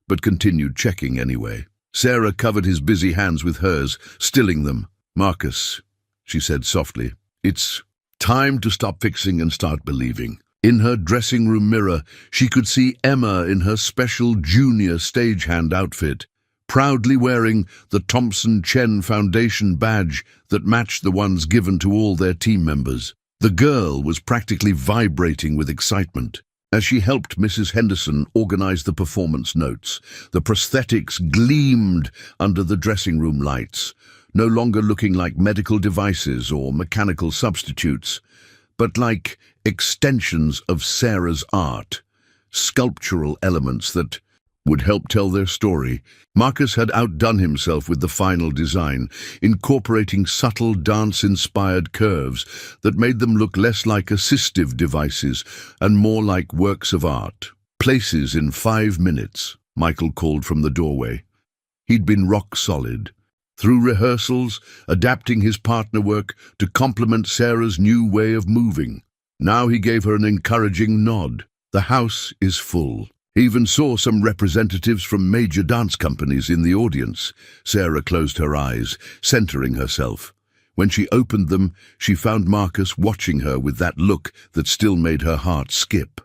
but continued checking anyway. Sarah covered his busy hands with hers, stilling them. Marcus, she said softly, it's time to stop fixing and start believing. In her dressing room mirror, she could see Emma in her special junior stagehand outfit, proudly wearing the Thompson Chen Foundation badge that matched the ones given to all their team members. The girl was practically vibrating with excitement. As she helped Mrs. Henderson organize the performance notes, the prosthetics gleamed under the dressing room lights, no longer looking like medical devices or mechanical substitutes, but like extensions of Sarah's art, sculptural elements that would help tell their story. Marcus had outdone himself with the final design, incorporating subtle dance-inspired curves that made them look less like assistive devices and more like works of art. Places in 5 minutes, Michael called from the doorway. He'd been rock solid. Through rehearsals, adapting his partner work to complement Sarah's new way of moving. Now he gave her an encouraging nod. The house is full. He even saw some representatives from major dance companies in the audience. Sarah closed her eyes, centering herself. When she opened them, she found Marcus watching her with that look that still made her heart skip.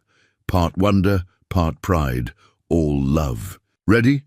Part wonder, part pride, all love. Ready?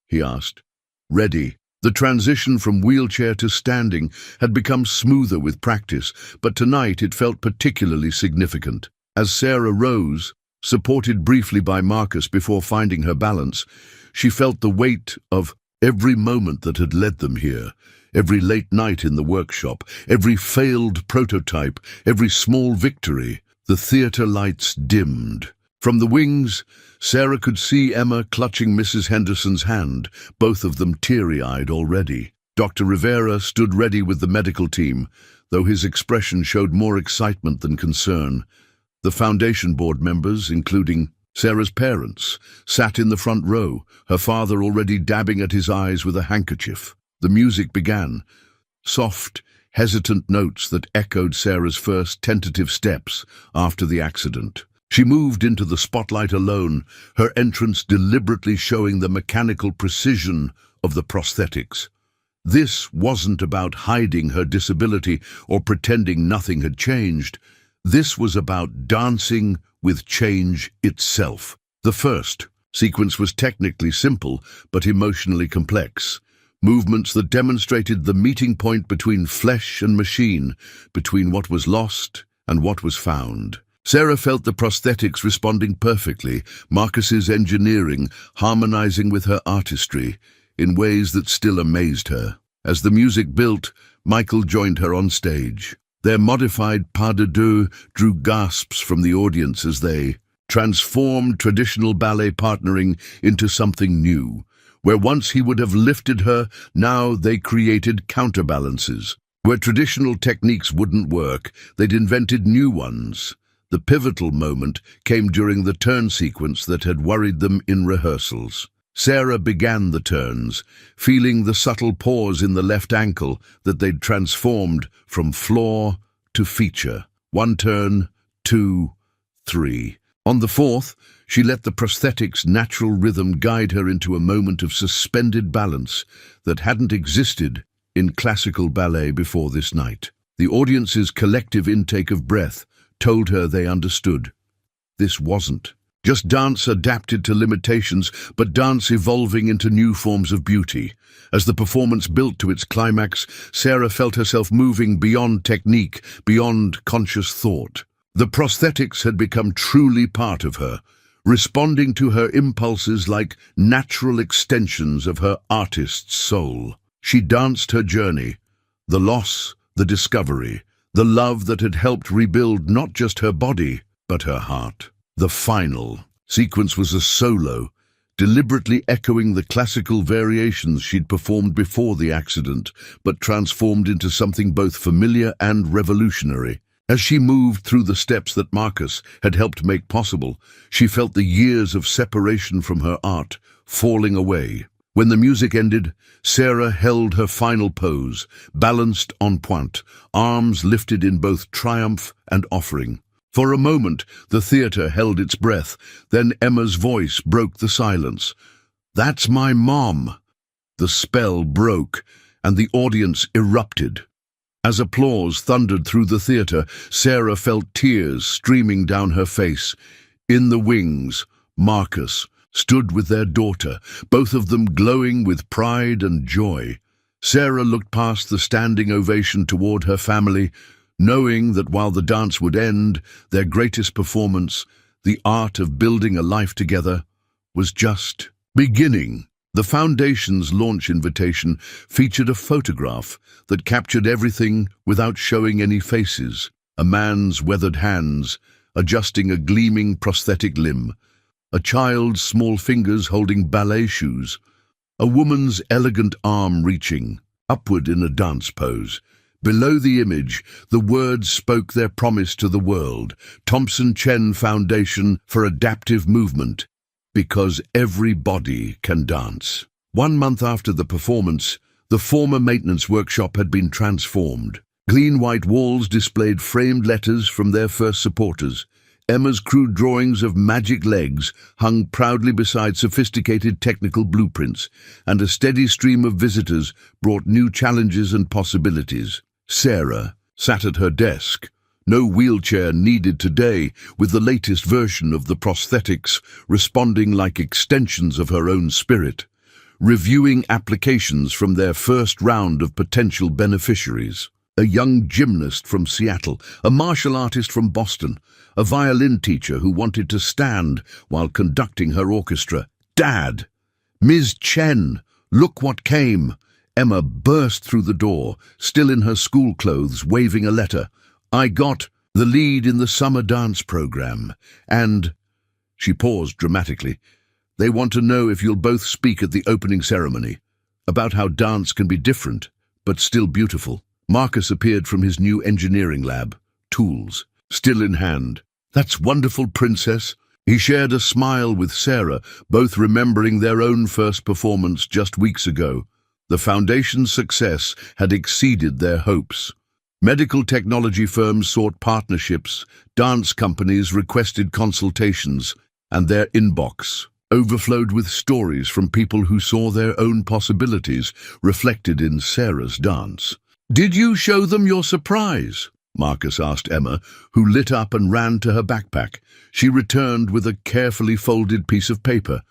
He asked. Ready. The transition from wheelchair to standing had become smoother with practice, but tonight it felt particularly significant. As Sarah rose, supported briefly by Marcus before finding her balance, she felt the weight of every moment that had led them here, every late night in the workshop, every failed prototype, every small victory. The theatre lights dimmed. From the wings, Sarah could see Emma clutching Mrs. Henderson's hand, both of them teary-eyed already. Dr. Rivera stood ready with the medical team, though his expression showed more excitement than concern. The foundation board members, including Sarah's parents, sat in the front row, her father already dabbing at his eyes with a handkerchief. The music began, soft, hesitant notes that echoed Sarah's first tentative steps after the accident. She moved into the spotlight alone, her entrance deliberately showing the mechanical precision of the prosthetics. This wasn't about hiding her disability or pretending nothing had changed. This was about dancing with change itself. The first sequence was technically simple, but emotionally complex. Movements that demonstrated the meeting point between flesh and machine, between what was lost and what was found. Sarah felt the prosthetics responding perfectly, Marcus's engineering harmonizing with her artistry in ways that still amazed her. As the music built, Michael joined her on stage. Their modified pas de deux drew gasps from the audience as they transformed traditional ballet partnering into something new. Where once he would have lifted her, now they created counterbalances. Where traditional techniques wouldn't work, they'd invented new ones. The pivotal moment came during the turn sequence that had worried them in rehearsals. Sarah began the turns, feeling the subtle pause in the left ankle that they'd transformed from flaw to feature. One turn, two, three. On the fourth, she let the prosthetic's natural rhythm guide her into a moment of suspended balance that hadn't existed in classical ballet before this night. The audience's collective intake of breath told her they understood. This wasn't just dance adapted to limitations, but dance evolving into new forms of beauty. As the performance built to its climax, Sarah felt herself moving beyond technique, beyond conscious thought. The prosthetics had become truly part of her, responding to her impulses like natural extensions of her artist's soul. She danced her journey, the loss, the discovery, the love that had helped rebuild not just her body, but her heart. The final sequence was a solo, deliberately echoing the classical variations she'd performed before the accident, but transformed into something both familiar and revolutionary. As she moved through the steps that Marcus had helped make possible, she felt the years of separation from her art falling away. When the music ended, Sarah held her final pose, balanced en pointe, arms lifted in both triumph and offering. For a moment, the theatre held its breath. Then Emma's voice broke the silence. "That's my mom." The spell broke, and the audience erupted. As applause thundered through the theatre, Sarah felt tears streaming down her face. In the wings, Marcus stood with their daughter, both of them glowing with pride and joy. Sarah looked past the standing ovation toward her family, knowing that while the dance would end, their greatest performance, the art of building a life together, was just beginning. The Foundation's launch invitation featured a photograph that captured everything without showing any faces. A man's weathered hands adjusting a gleaming prosthetic limb, a child's small fingers holding ballet shoes, a woman's elegant arm reaching upward in a dance pose. Below the image, the words spoke their promise to the world: Thompson Chen Foundation for Adaptive Movement, because every body can dance. 1 month after the performance, the former maintenance workshop had been transformed. Clean white walls displayed framed letters from their first supporters. Emma's crude drawings of magic legs hung proudly beside sophisticated technical blueprints, and a steady stream of visitors brought new challenges and possibilities. Sarah sat at her desk, no wheelchair needed today, with the latest version of the prosthetics responding like extensions of her own spirit, reviewing applications from their first round of potential beneficiaries. A young gymnast from Seattle, a martial artist from Boston, a violin teacher who wanted to stand while conducting her orchestra. "Dad! Ms. Chen, look what came!" Emma burst through the door, still in her school clothes, waving a letter. "I got the lead in the summer dance program, and—" She paused dramatically. "They want to know if you'll both speak at the opening ceremony, about how dance can be different, but still beautiful." Marcus appeared from his new engineering lab, tools still in hand. "That's wonderful, Princess." He shared a smile with Sarah, both remembering their own first performance just weeks ago. The Foundation's success had exceeded their hopes. Medical technology firms sought partnerships, dance companies requested consultations, and their inbox overflowed with stories from people who saw their own possibilities reflected in Sarah's dance. "Did you show them your surprise?" Marcus asked Emma, who lit up and ran to her backpack. She returned with a carefully folded piece of paper,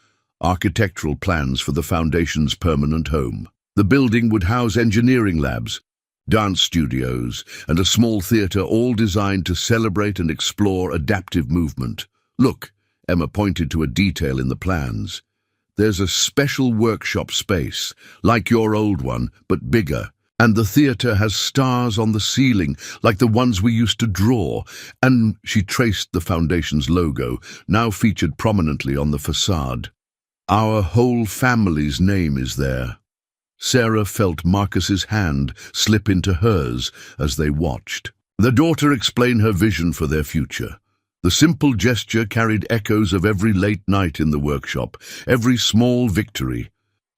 architectural plans for the Foundation's permanent home. The building would house engineering labs, dance studios, and a small theatre, all designed to celebrate and explore adaptive movement. "Look," Emma pointed to a detail in the plans. "There's a special workshop space, like your old one, but bigger. And the theatre has stars on the ceiling, like the ones we used to draw. And she traced the foundation's logo, now featured prominently on the facade. Our whole family's name is there. Sarah felt Marcus's hand slip into hers as they watched. The daughter explained her vision for their future. The simple gesture carried echoes of every late night in the workshop, every small victory.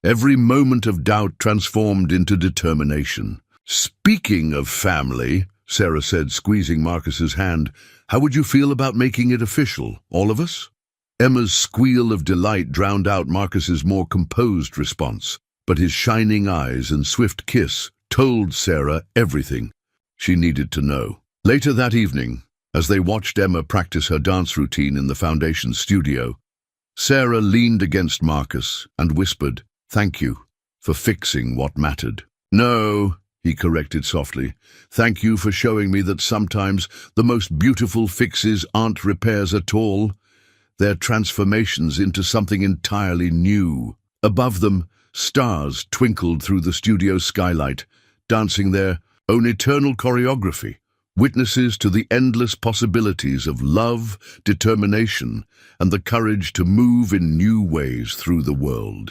Every moment of doubt transformed into determination. "Speaking of family," Sarah said, squeezing Marcus's hand, "how would you feel about making it official, all of us?" Emma's squeal of delight drowned out Marcus's more composed response, but his shining eyes and swift kiss told Sarah everything she needed to know. Later that evening, as they watched Emma practice her dance routine in the foundation studio, Sarah leaned against Marcus and whispered, "Thank you for fixing what mattered." "No," he corrected softly. "Thank you for showing me that sometimes the most beautiful fixes aren't repairs at all. They're transformations into something entirely new." Above them, stars twinkled through the studio skylight, dancing their own eternal choreography, witnesses to the endless possibilities of love, determination, and the courage to move in new ways through the world.